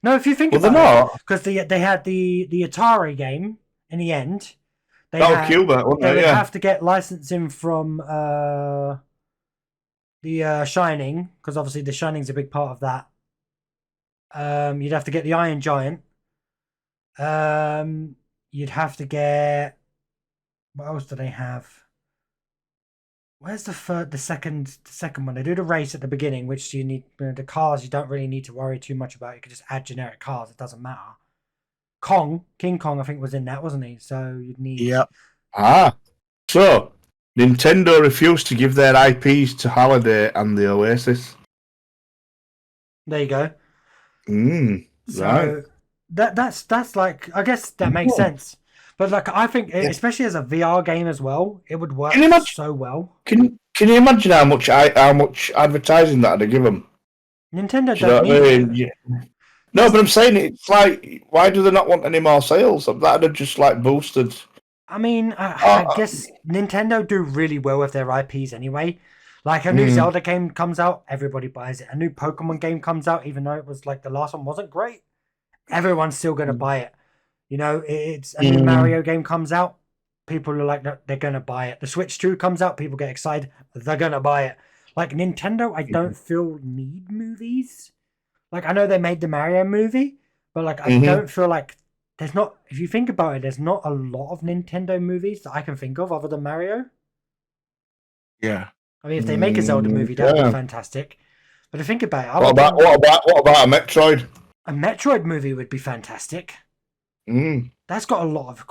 A: No, if you think
C: Well, they're
A: about it,
C: not.
A: because they had the Atari game in the end. They
C: That was
A: had-
C: Cuba, wasn't
A: They
C: it?
A: would
C: Yeah.
A: have to get licensing from the Shining, because obviously the Shining's a big part of that. You'd have to get the Iron Giant. You'd have to get. What else do they have? Where's the second one? They do the race at the beginning, which you need the cars. You don't really need to worry too much about. You can just add generic cars. It doesn't matter. King Kong, I think, was in that, wasn't he? So you'd need.
B: Yep.
C: So, Nintendo refused to give their IPs to Halliday and the Oasis.
A: There you go. So
C: Right.
A: that's like, I guess that makes sense. But like, I think especially as a VR game as well, it would work
C: Can you imagine-
A: so well.
C: Can you imagine how much advertising that they give them?
A: Nintendo
C: Do you know
A: don't
C: what I
A: need
C: mean?
A: it.
C: No, but I'm saying it's like, why do they not want any more sales? That'd have just like boosted.
A: I mean, I guess Nintendo do really well with their IPs anyway. Like a new Zelda game comes out, everybody buys it. A new Pokemon game comes out, even though it was like the last one wasn't great, everyone's still going to buy it. You know, it's a new Mario game comes out, people are like, they're going to buy it. The Switch 2 comes out, people get excited, they're going to buy it. Like Nintendo, I don't feel need movies. Like I know they made the Mario movie, but like I don't feel like there's not. If you think about it, there's not a lot of Nintendo movies that I can think of other than Mario.
B: Yeah.
A: I mean, if they make a Zelda movie, that would be fantastic. But to think about it,
C: What about a Metroid?
A: A Metroid movie would be fantastic. That's got a lot of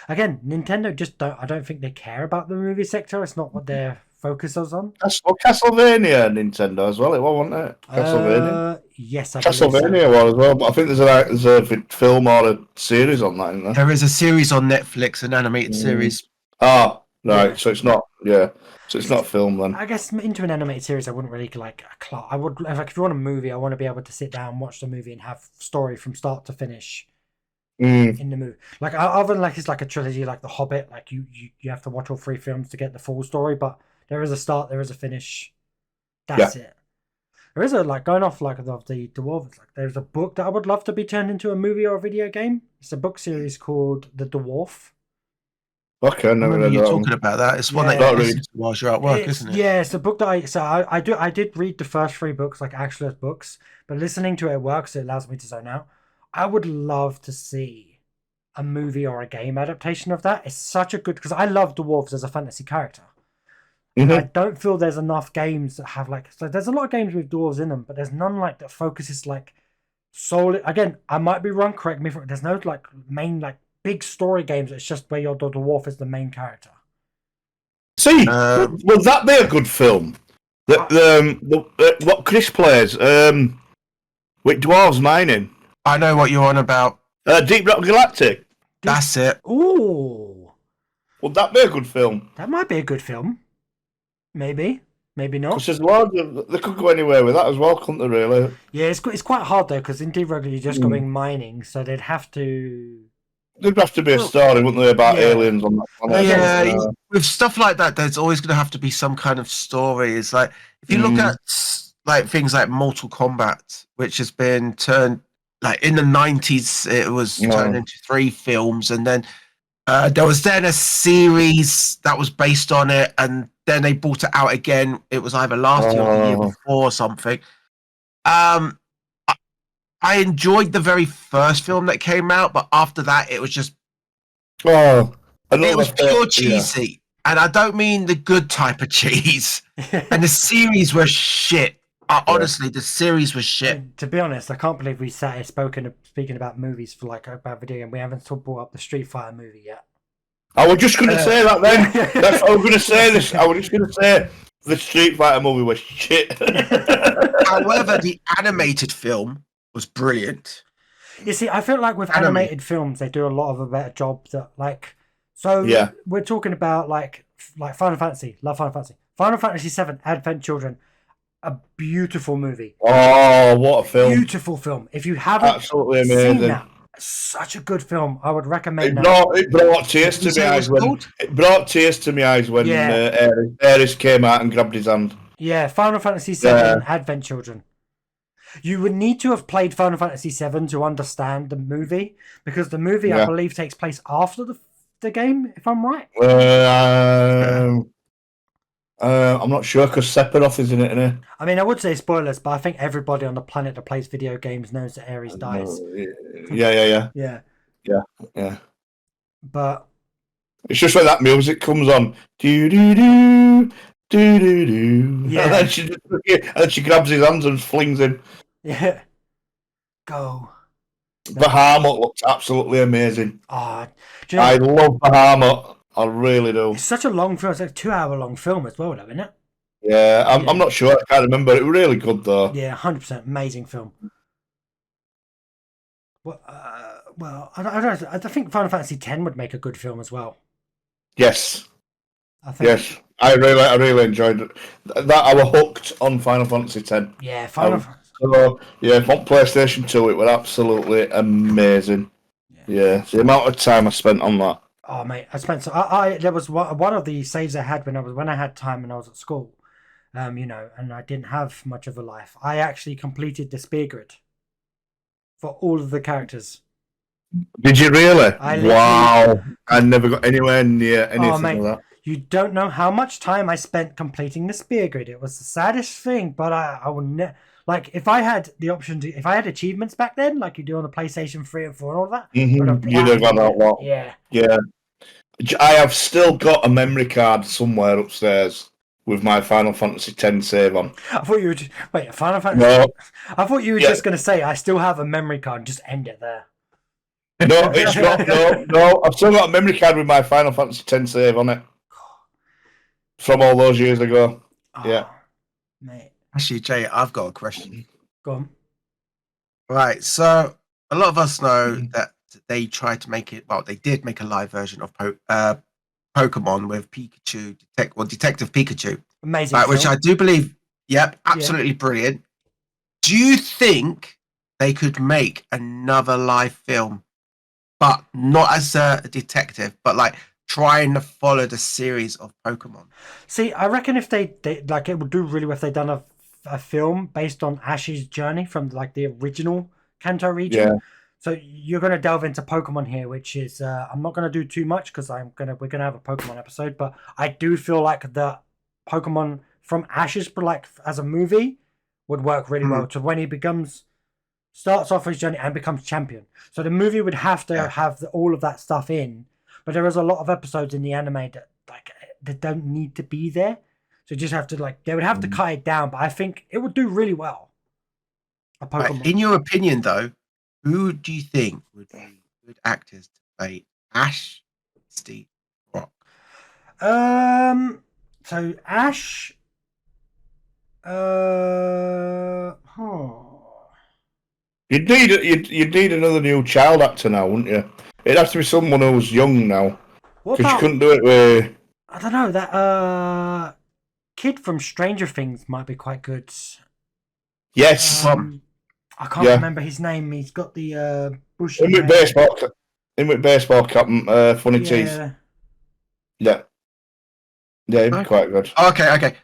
A: again, Nintendo just don't. I don't think they care about the movie sector. It's not what their focus is on.
C: Castlevania Nintendo as well. It wasn't it? Castlevania.
A: Yes, I
C: Castlevania one as well. But I think there's a film or a series on that. Isn't there?
B: There is a series on Netflix, an animated series.
C: Ah, right.
A: Yeah.
C: So it's not. Yeah. So it's not film then.
A: I guess into an animated series, I wouldn't really like a clock. I would like if you want a movie, I want to be able to sit down, watch the movie, and have story from start to finish. In the movie, like other than like it's like a trilogy, like The Hobbit, like you have to watch all 3 films to get the full story, but there is a start, there is a finish. That's it. There is a like going off like of the dwarves. Like there's a book that I would love to be turned into a movie or a video game. It's a book series called The Dwarf.
C: Okay, I never read
B: You're
C: that
B: talking
C: one.
B: about that. It's one that
C: Not
B: you
C: really.
B: listen to whilst you're at work, isn't it?
A: Yeah, it's a book that I did read the first 3 books, like actual books, but listening to it works. It allows me to zone out. I would love to see a movie or a game adaptation of that. It's such a good because I love dwarves as a fantasy character. I don't feel there's enough games that have like so there's a lot of games with dwarves in them, but there's none like that focuses like solely. Again, I might be wrong. Correct me if there's no like main like big story games. It's just where your dwarf is the main character.
C: See, will that be a good film? What Chris plays with dwarves mining.
B: I know what you're on about.
C: Deep Rock Galactic.
B: That's it.
A: Ooh,
C: Would that be a good film?
A: that might be a good film. Maybe not.
C: Because there's loads of, they could go anywhere with that as well, couldn't they? Really?
A: Yeah, it's quite hard though because in Deep Rock you're just going mining, so they'd have to.
C: There'd have to be a story, wouldn't there, about aliens on that planet?
B: Yeah, with stuff like that, there's always going to have to be some kind of story. It's like if you look at like things like Mortal Kombat, which has been turned like in the 90s, it was turned into 3 films, and then there was then a series that was based on it, and then they brought it out again. It was either last year or the year before or something. I enjoyed the very first film that came out, but after that, it was just it was pure cheesy, and I don't mean the good type of cheese. And the series was shit. Honestly, the series was shit.
A: To be honest, I can't believe we sat here speaking about movies for like about video game. We haven't brought up the Street Fighter movie yet.
C: I was just going to say that then. That's what I was going to say. This. I was just going to say the Street Fighter movie was shit.
B: However, the animated film was brilliant.
A: You see, I feel like with animated films, they do a lot of a better job. That like, so we're talking about like Final Fantasy. Love Final Fantasy. Final Fantasy VII: Advent Children. A beautiful movie.
C: Oh, what a film!
A: Beautiful film. If you haven't
C: absolutely amazing,
A: seen that, such a good film. I would recommend
C: it brought tears to my eyes when Ares came out and grabbed his hand.
A: Yeah, Final Fantasy VII: Advent Children. You would need to have played Final Fantasy VII to understand the movie, because the movie, I believe, takes place after the game, if I'm right.
C: I'm not sure because Sephiroth is in it, isn't he?
A: I mean, I would say spoilers, but I think everybody on the planet that plays video games knows that Ares dies.
C: Yeah.
A: But
C: it's just when that music comes on, do do do do do do,
A: yeah,
C: and then she grabs his hands and flings him.
A: Yeah, go.
C: Bahamut looks absolutely amazing.
A: I
C: love Bahamut. I really do.
A: It's such a long film. It's like a 2-hour-long film as well, though, isn't it?
C: Yeah, I'm not sure. I can't remember. It was really good, though.
A: Yeah, 100%. Amazing film. Well, I don't know. I think Final Fantasy X would make a good film as well.
C: Yes.
A: Yes.
C: I really enjoyed it. That I was hooked on Final Fantasy X.
A: Yeah,
C: So yeah, on PlayStation 2, it was absolutely amazing. Yeah, the amount of time I spent on that.
A: Oh mate, I spent so I there was one of the saves I had when I had time when I was at school, and I didn't have much of a life. I actually completed the spear grid for all of the characters.
C: Did you really?
A: I literally-
C: Wow! I never got anywhere near anything
A: mate.
C: like that.
A: You don't know how much time I spent completing the spear grid. It was the saddest thing, but I will never. Like, if I had the option to, if I had achievements back then, like you do on the PlayStation 3 and 4 and all that,
C: You'd have
A: platinum
C: got that
A: it.
C: lot.
A: Yeah.
C: Yeah. I have still got a memory card somewhere upstairs with my Final Fantasy X save on.
A: I thought you were just, wait, Final Fantasy.
C: No,
A: I thought you were just going to say, I still have a memory card and just end it there.
C: no, it's not. No. I've still got a memory card with my Final Fantasy X save on it from all those years ago.
A: Oh,
C: Yeah.
A: Mate.
B: Actually, Jay, I've got a question.
A: Go on.
B: Right, so a lot of us know that they tried to make it. Well, they did make a live version of Pokemon with Pikachu, Detective Pikachu,
A: Amazing.
B: right, which
A: film.
B: I do believe. Yep, absolutely brilliant. Do you think they could make another live film, but not as a detective, but like trying to follow the series of Pokemon?
A: See, I reckon if they like, it would do really well if they done a film based on Ash's journey from like the original Kanto region.
C: Yeah.
A: So you're going to delve into Pokemon here, which is I'm not going to do too much because we're going to have a Pokemon episode, but I do feel like the Pokemon from Ash's like as a movie would work really well to when he starts off his journey and becomes champion. So the movie would have to have all of that stuff in, but there is a lot of episodes in the anime that don't need to be there. So you just have to they would have to cut it down, but I think it would do really well. A Pokemon.
B: Right, in your opinion, though, who do you think would be good actors to play Ash, Steve, Rock?
A: So Ash.
C: You'd need another new child actor now, wouldn't you? It'd have to be someone who's young now,
A: What
C: because you
A: about?
C: couldn't do it with.
A: I don't know, that kid from Stranger Things might be quite good.
C: Yes,
A: I can't remember his name. He's got the bushy
C: in with baseball cap, and funny teeth. Yeah, he'd be quite good.
B: Okay.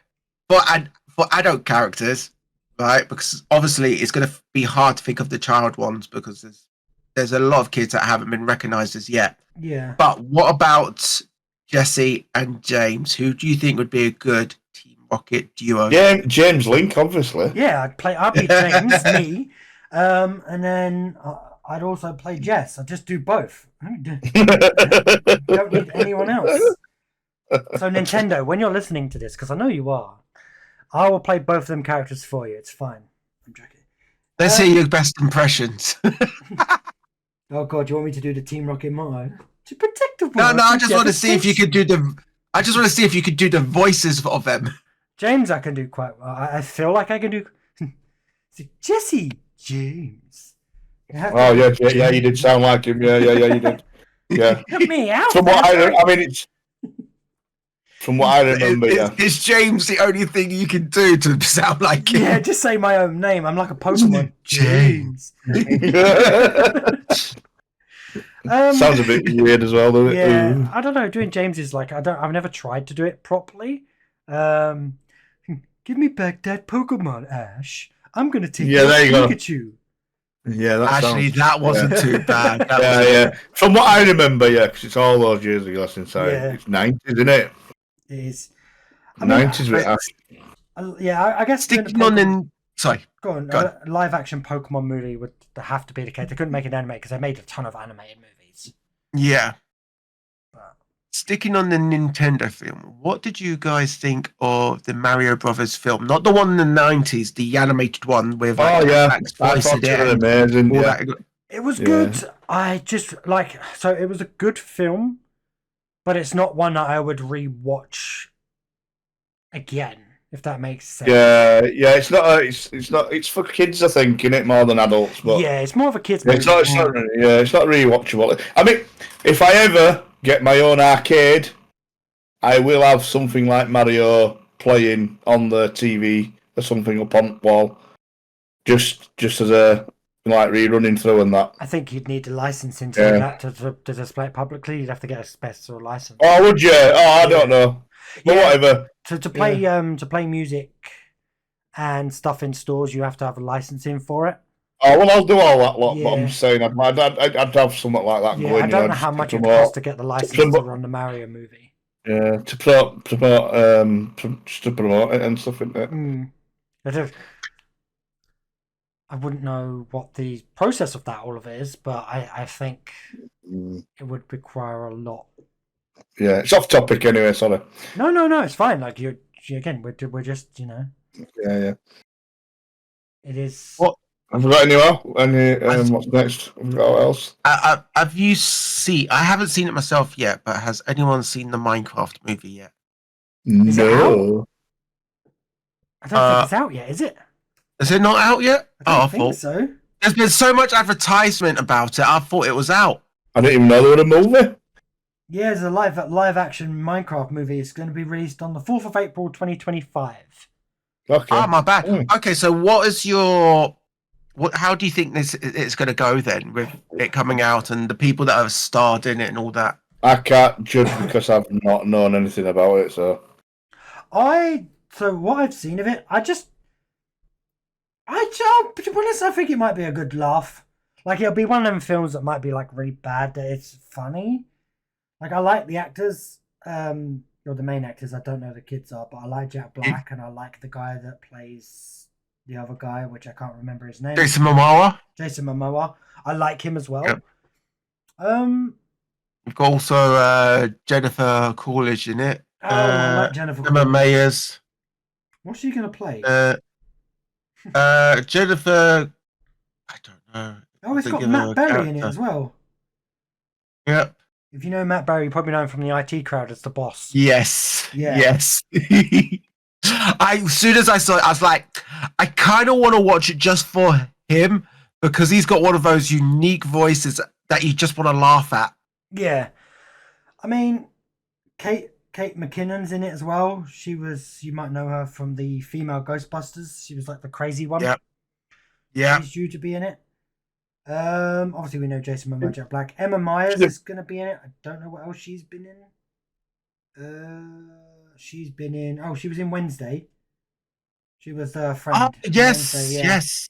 B: For adult characters, right? Because obviously it's going to be hard to think of the child ones because there's a lot of kids that haven't been recognised as yet.
A: Yeah.
B: But what about Jesse and James? Who do you think would be a good Team Rocket duo?
C: Yeah, James Link, obviously.
A: Yeah, I'd be James, me, and then I'd also play Jess. I'd just do both. Don't need anyone else. So Nintendo, when you're listening to this, because I know you are, I will play both of them characters for you. It's fine. I'm joking.
B: Let's hear your best impressions.
A: Oh God, you want me to do the Team Rocket motto? To protect the world.
B: No, I just want to see if you could do the voices of them.
A: James, I can do quite well. I feel like I can do. Jesse James.
C: Oh yeah, you did sound like him. Yeah, you did. Yeah.
A: Get me out.
C: From what I remember,
B: Is James the only thing you can do to sound like him?
A: Yeah, just say my own name. I'm like a Pokemon.
B: James.
C: Sounds a bit weird as well, doesn't it?
A: Yeah, I don't know. Doing James is like I've never tried to do it properly. Give me back that Pokemon, Ash. I'm gonna take your Pikachu.
C: Yeah,
B: that wasn't too bad.
C: Yeah. From what I remember, because it's all those years ago since it's 90s, isn't it?
A: It is.
C: 90s with Ash.
A: Yeah, I guess
B: sticking on in. Sorry.
A: Go on. A live action Pokemon movie would have to be the case. They couldn't make an anime because they made a ton of animated movies.
B: Yeah.
A: But
B: sticking on the Nintendo film, what did you guys think of the Mario Brothers film? Not the one in the 90s, the animated one with
C: Max
B: voice
C: in it. Amazing. Yeah.
A: It was good. I just so it was a good film, but it's not one that I would rewatch again, if that makes sense.
C: Yeah. It's not. It's for kids, I think, in it more than adults. But
A: yeah, it's more of a kids movie.
C: It's not rewatchable. I mean, if I ever get my own arcade, I will have something like Mario playing on the TV or something up on the wall, just as a like rerunning through and that.
A: I think you'd need a licensing to do that to display it publicly. You'd have to get a special license.
C: Oh, would you? Oh, I don't know. But whatever.
A: To play music and stuff in stores, you have to have a licensing for it.
C: Oh well, I'll do all that lot. But I'm just saying, I'd have something like that going.
A: I don't know how much it costs to get the license to run the Mario movie.
C: Yeah, to promote, just to promote it and stuff, isn't it?
A: I wouldn't know what the process of that all of it is, but I think it would require a lot.
C: Yeah, it's off topic anyway. Sorry.
A: No, it's fine. Like we're just
C: Yeah.
A: It is.
C: What have we got any what's next? Have we got what else?
B: Have you seen? I haven't seen it myself yet, but has anyone seen the Minecraft movie yet?
C: No.
A: I don't think it's out yet. Is it?
B: Is it not out yet?
A: I think so.
B: There's been so much advertisement about it. I thought it was out.
C: I didn't even know there was a movie.
A: Yeah, there's a live action Minecraft movie. It's going to be released on the 4th of April 2025.
C: Okay.
B: Oh, my bad. Okay, so what is your... how do you think it's going to go then with it coming out and the people that have starred in it and all that?
C: I can't judge because I've not known anything about it, so...
A: So what I've seen of it, to be honest, I think it might be a good laugh. Like, it'll be one of them films that might be, like, really bad, that it's funny. Like, I like the actors, or the main actors, I don't know who the kids are, but I like Jack Black, and I like the guy that plays the other guy, which I can't remember his name.
B: Jason Momoa. I like him as well.
A: Yep.
B: We've got also Jennifer Coolidge in it.
A: I like Jennifer
B: Emma
A: Coolidge.
B: Mayers.
A: What's she going to play?
B: Jennifer... I don't know.
A: Oh, it's got Matt Berry in it as well.
B: Yep.
A: If you know Matt Berry, you probably know him from the IT Crowd as the boss.
B: Yes.
A: Yeah.
B: Yes. As soon as I saw it, I was like, I kind of want to watch it just for him because he's got one of those unique voices that you just want to laugh at.
A: Yeah. I mean, Kate McKinnon's in it as well. You might know her from the female Ghostbusters. She was like the crazy one.
B: Yep. Yeah.
A: She's due to be in it. Obviously we know Jason Momoa, Jack Black. Emma Myers is going to be in it. I don't know what else she's been in. She's been in... Oh, she was in Wednesday. She was a friend.
B: Yes,
A: Wednesday, yeah.
B: yes.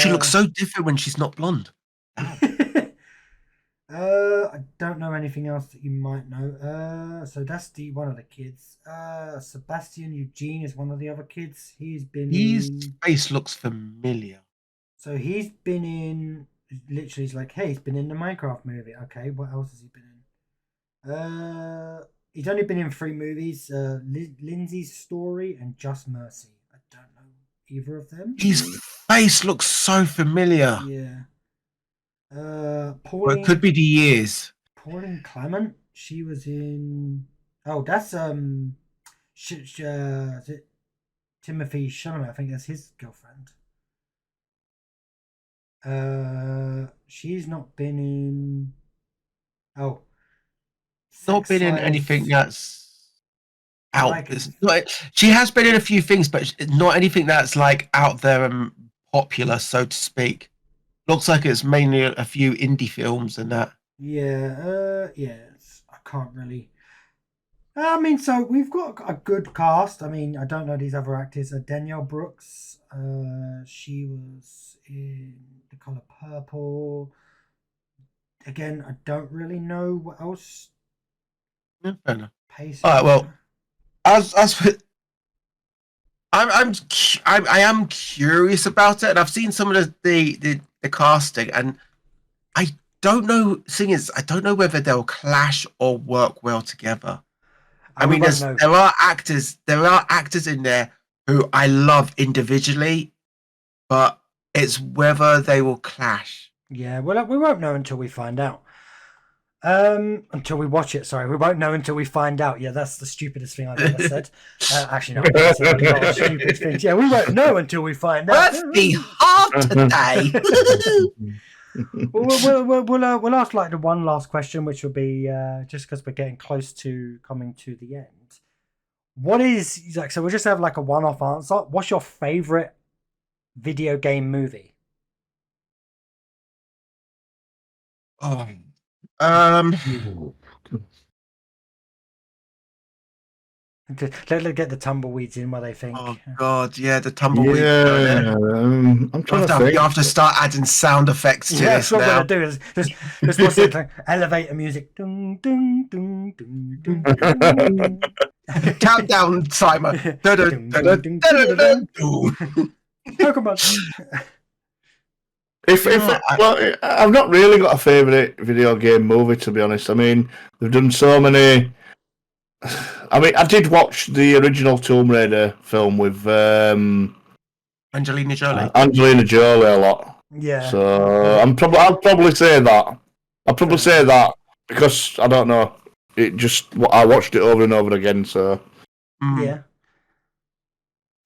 B: She looks so different when she's not blonde.
A: I don't know anything else that you might know. So that's one of the kids. Sebastian Eugene is one of the other kids. His
B: face looks familiar.
A: So he's been in... Literally, he's like, hey, he's been in the Minecraft movie. Okay, what else has he been in? He's only been in 3 movies. Lindsay's Story and Just Mercy. I don't know either of them.
B: His face looks so familiar.
A: Yeah.
B: It could be the years.
A: Pauline Clement. She was in... Oh, that's... is it Timothy Chalamet? I think that's his girlfriend. She's not been in... Oh.
B: Not been in anything that's out. She has been in a few things, but not anything that's like out there and popular, so to speak. Looks like it's mainly a few indie films and that.
A: Yeah, I can't really... I mean, so we've got a good cast. I mean, I don't know these other actors. Danielle Brooks, she was in The Color Purple. Again, I don't really know what else.
B: Yeah, fair enough.
A: All
B: right, well, I am curious about it, and I've seen some of the casting, and I don't know. Thing is, I don't know whether they'll clash or work well together. I mean, there are actors in there who I love individually, but it's whether they will clash.
A: Yeah, well, we won't know until we find out. Until we watch it, sorry. We won't know until we find out. Yeah, that's the stupidest thing I've ever said. Actually, no, that's a lot of stupid things. Yeah, we won't know until we find out.
B: Let's be hard today.
A: We'll ask like the one last question, which will be just because we're getting close to coming to the end. What is like? So we'll just have like a one-off answer. What's your favorite video game movie?
B: Oh.
A: Let's get the tumbleweeds in what they think.
B: Oh God, yeah, the tumbleweed.
C: Yeah, I'm
B: You
C: trying
B: have,
C: to
B: to,
C: think.
B: you have to start adding sound effects to
A: Yeah,
B: this
A: that's what
B: now.
A: I'm gonna do. Just what's it like? Elevator music. Dun, dun, dun, dun, dun, dun.
B: Countdown timer.
A: Dun, dun, dun, dun, dun, dun. Pokemon.
C: If
B: You know what,
C: well, I've not really got a favourite video game movie, to be honest. I mean, they've done so many. I mean, I did watch the original Tomb Raider film with
B: Angelina Jolie.
C: Angelina Jolie a lot.
A: Yeah.
C: So I'll probably say that. I'll probably say that because I don't know. I watched it over and over again. So
A: Yeah.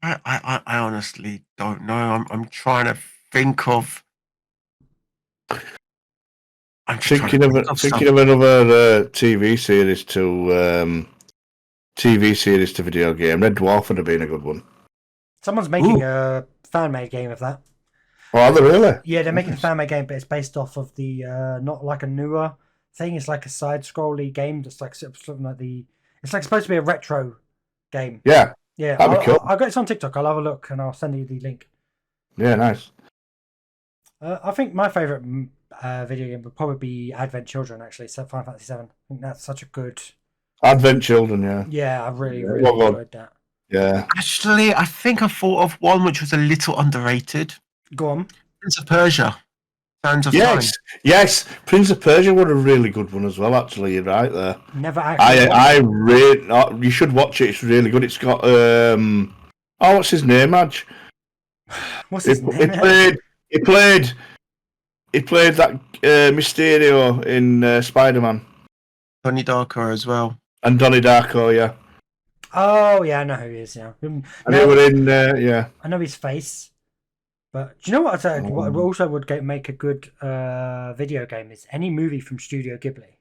B: I honestly don't know. I'm trying to think of. I'm just
C: thinking
B: trying to
C: of
B: think
C: thinking of another TV series to video game. Red Dwarf would have been a good one.
A: Someone's making a fan-made game of that.
C: Oh, are they really?
A: Yeah, they're making a fan-made game, but it's based off of the not like a newer thing. It's like a side-scrolly game that's like something like the. It's like supposed to be a retro game.
C: Yeah,
A: Yeah,
C: that'd be cool.
A: I got it on TikTok. I'll have a look and I'll send you the link.
C: Yeah, nice.
A: I think my favorite video game would probably be Advent Children. Actually, Final Fantasy VII. I think that's such a good.
C: Advent Children, yeah.
A: Yeah, I really
C: well done.
A: enjoyed that.
C: Yeah.
B: Actually, I think I thought of one which was a little underrated.
A: Go on.
B: Prince of Persia. Sands of Time.
C: Yes. Prince of Persia was a really good one as well. Actually, you're right there.
A: Never actually.
C: I really. You should watch it. It's really good. It's got what's his name, Madge?
A: What's his name?
C: He played that Mysterio in Spider-Man.
B: Donnie Darko as well.
C: And Donnie Darko, yeah.
A: Oh yeah, I know who he is. Yeah,
C: And they were in, yeah.
A: I know his face, but do you know what I said? What also would make a good video game is any movie from Studio Ghibli.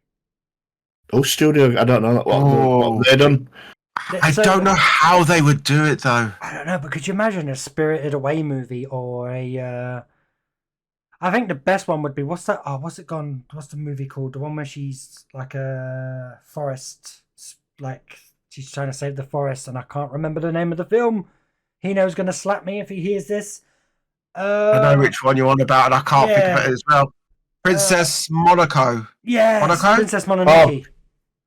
C: Oh, Studio! I don't know what have they done.
B: I don't know how they would do it though.
A: I don't know, but could you imagine a Spirited Away movie or a? I think the best one would be what's that? Oh, what's it gone? What's the movie called? The one where she's like a forest, like she's trying to save the forest, and I can't remember the name of the film. Hino's gonna slap me if he hears this.
B: I know which one you're on about, and I can't think of it as well. Princess Monaco.
A: Yeah,
B: Monaco?
A: Princess Mononoke.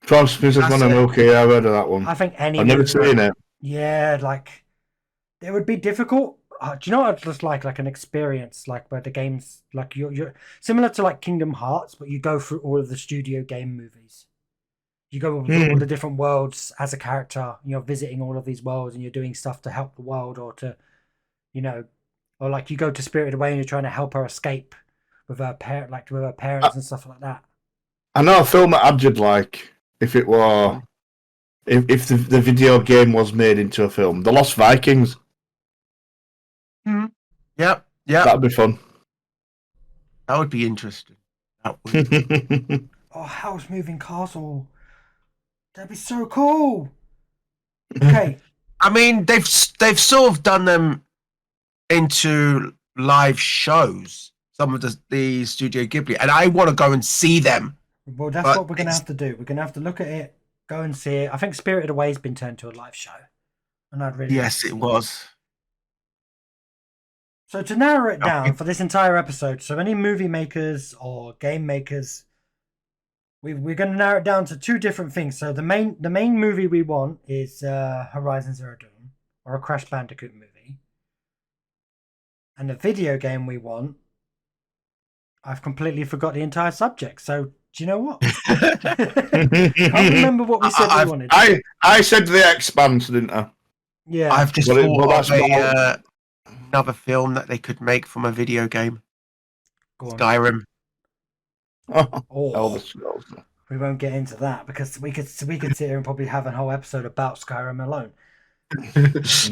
C: Princess Mononoke. Yeah, I've heard of that one.
A: I think any.
C: I've never seen it.
A: Yeah, like it would be difficult. Do you know what I'd just like an experience like where the games like you're similar to like Kingdom Hearts, but you go through all of the studio game movies. You go through all the different worlds as a character. You're visiting all of these worlds, and you're doing stuff to help the world, or to, or like you go to Spirited Away and you're trying to help her escape with her parents and stuff like that.
C: I know a film that I'd like if it were if the video game was made into a film. The Lost Vikings.
B: Yep.
C: That'd be fun.
B: That would be interesting. That would.
A: Oh, House Moving Castle. That'd be so cool. Okay.
B: I mean, they've sort of done them into live shows. Some of the Studio Ghibli, and I want to go and see them.
A: Well, that's what we're gonna have to do. We're gonna have to look at it, go and see it. I think Spirited Away has been turned to a live show, and I'd really
B: yes, it was.
A: So to narrow it down for this entire episode, so any movie makers or game makers, we're going to narrow it down to two different things. So the main movie we want is Horizon Zero Dawn or a Crash Bandicoot movie, and the video game we want, I've completely forgot the entire subject. So do you know what? I can't remember what we said we wanted.
C: I said The Expanse, didn't I?
A: Yeah,
B: I've just thought of another film that they could make from a video game. Skyrim.
A: We won't get into that because we could sit here and probably have a whole episode about Skyrim alone.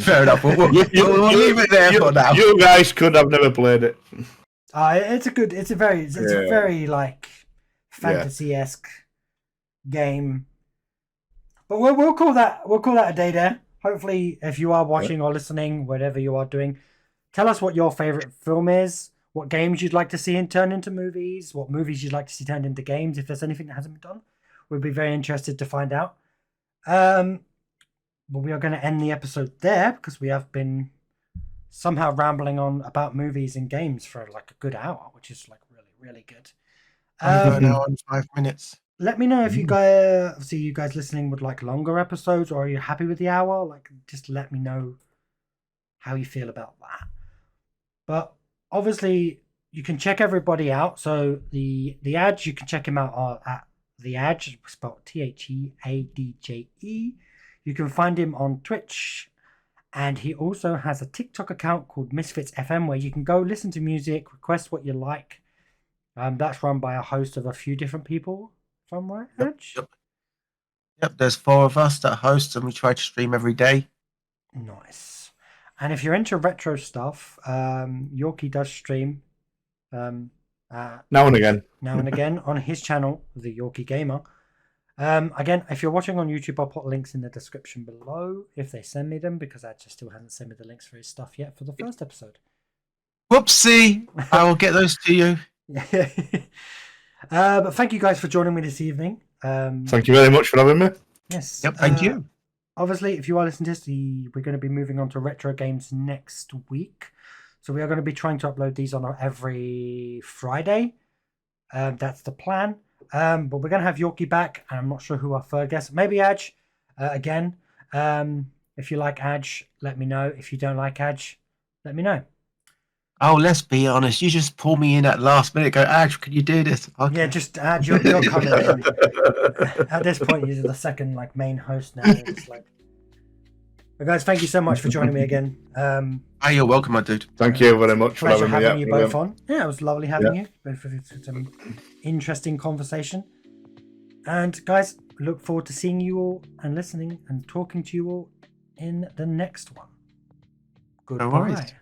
B: Fair enough. We'll leave it there for now.
C: You guys could have never played it.
A: It's a very like fantasy-esque game. But we'll call that a day there. Hopefully, if you are watching or listening, whatever you are doing, Tell us what your favorite film is, what games you'd like to see turned into movies, what movies you'd like to see turned into games. If there's anything that hasn't been done, we'd be very interested to find out. But we are going to end the episode there because we have been somehow rambling on about movies and games for like a good hour, which is like really, really good.
B: An hour and 5 minutes.
A: Let me know if you guys, obviously you guys listening would like longer episodes, or are you happy with the hour? Like, just let me know how you feel about that. But obviously, you can check everybody out. So the Adge, you can check him out at the Adge, spelled TheAdje. You can find him on Twitch, and he also has a TikTok account called Misfits FM, where you can go listen to music, request what you like. That's run by a host of a few different people. If I'm right, Adge?
B: Yep, there's 4 of us that host, and we try to stream every day.
A: Nice. And if you're into retro stuff, Yorkie does stream
C: Now and again.
A: on his channel, The Yorkie Gamer. Again, if you're watching on YouTube, I'll put links in the description below if they send me them, because Adge still hasn't sent me the links for his stuff yet for the first episode.
B: Whoopsie! I will get those to you.
A: But thank you guys for joining me this evening.
C: Thank you very much for having me.
A: Yes.
B: Yep, thank you.
A: Obviously, if you are listening to this, we're going to be moving on to retro games next week. So we are going to be trying to upload these on every Friday. That's the plan. But we're going to have Yorkie back, and I'm not sure who our third guest. Maybe Adge again. If you like Adge, let me know. If you don't like Adge, let me know.
B: Oh, let's be honest. You just pull me in at last minute. Go, Adge, can you do this? Okay.
A: Yeah, just Adge, you're coming in. At this point, you're the second main host now. It's like... But guys, thank you so much for joining me again.
B: Hey, you're welcome, my dude.
C: Thank you very much for
A: Pleasure
C: having me.
A: you both on. Yeah, it was lovely having you. Both of you. It's an interesting conversation. And guys, look forward to seeing you all and listening and talking to you all in the next one. Goodbye.
B: No worries.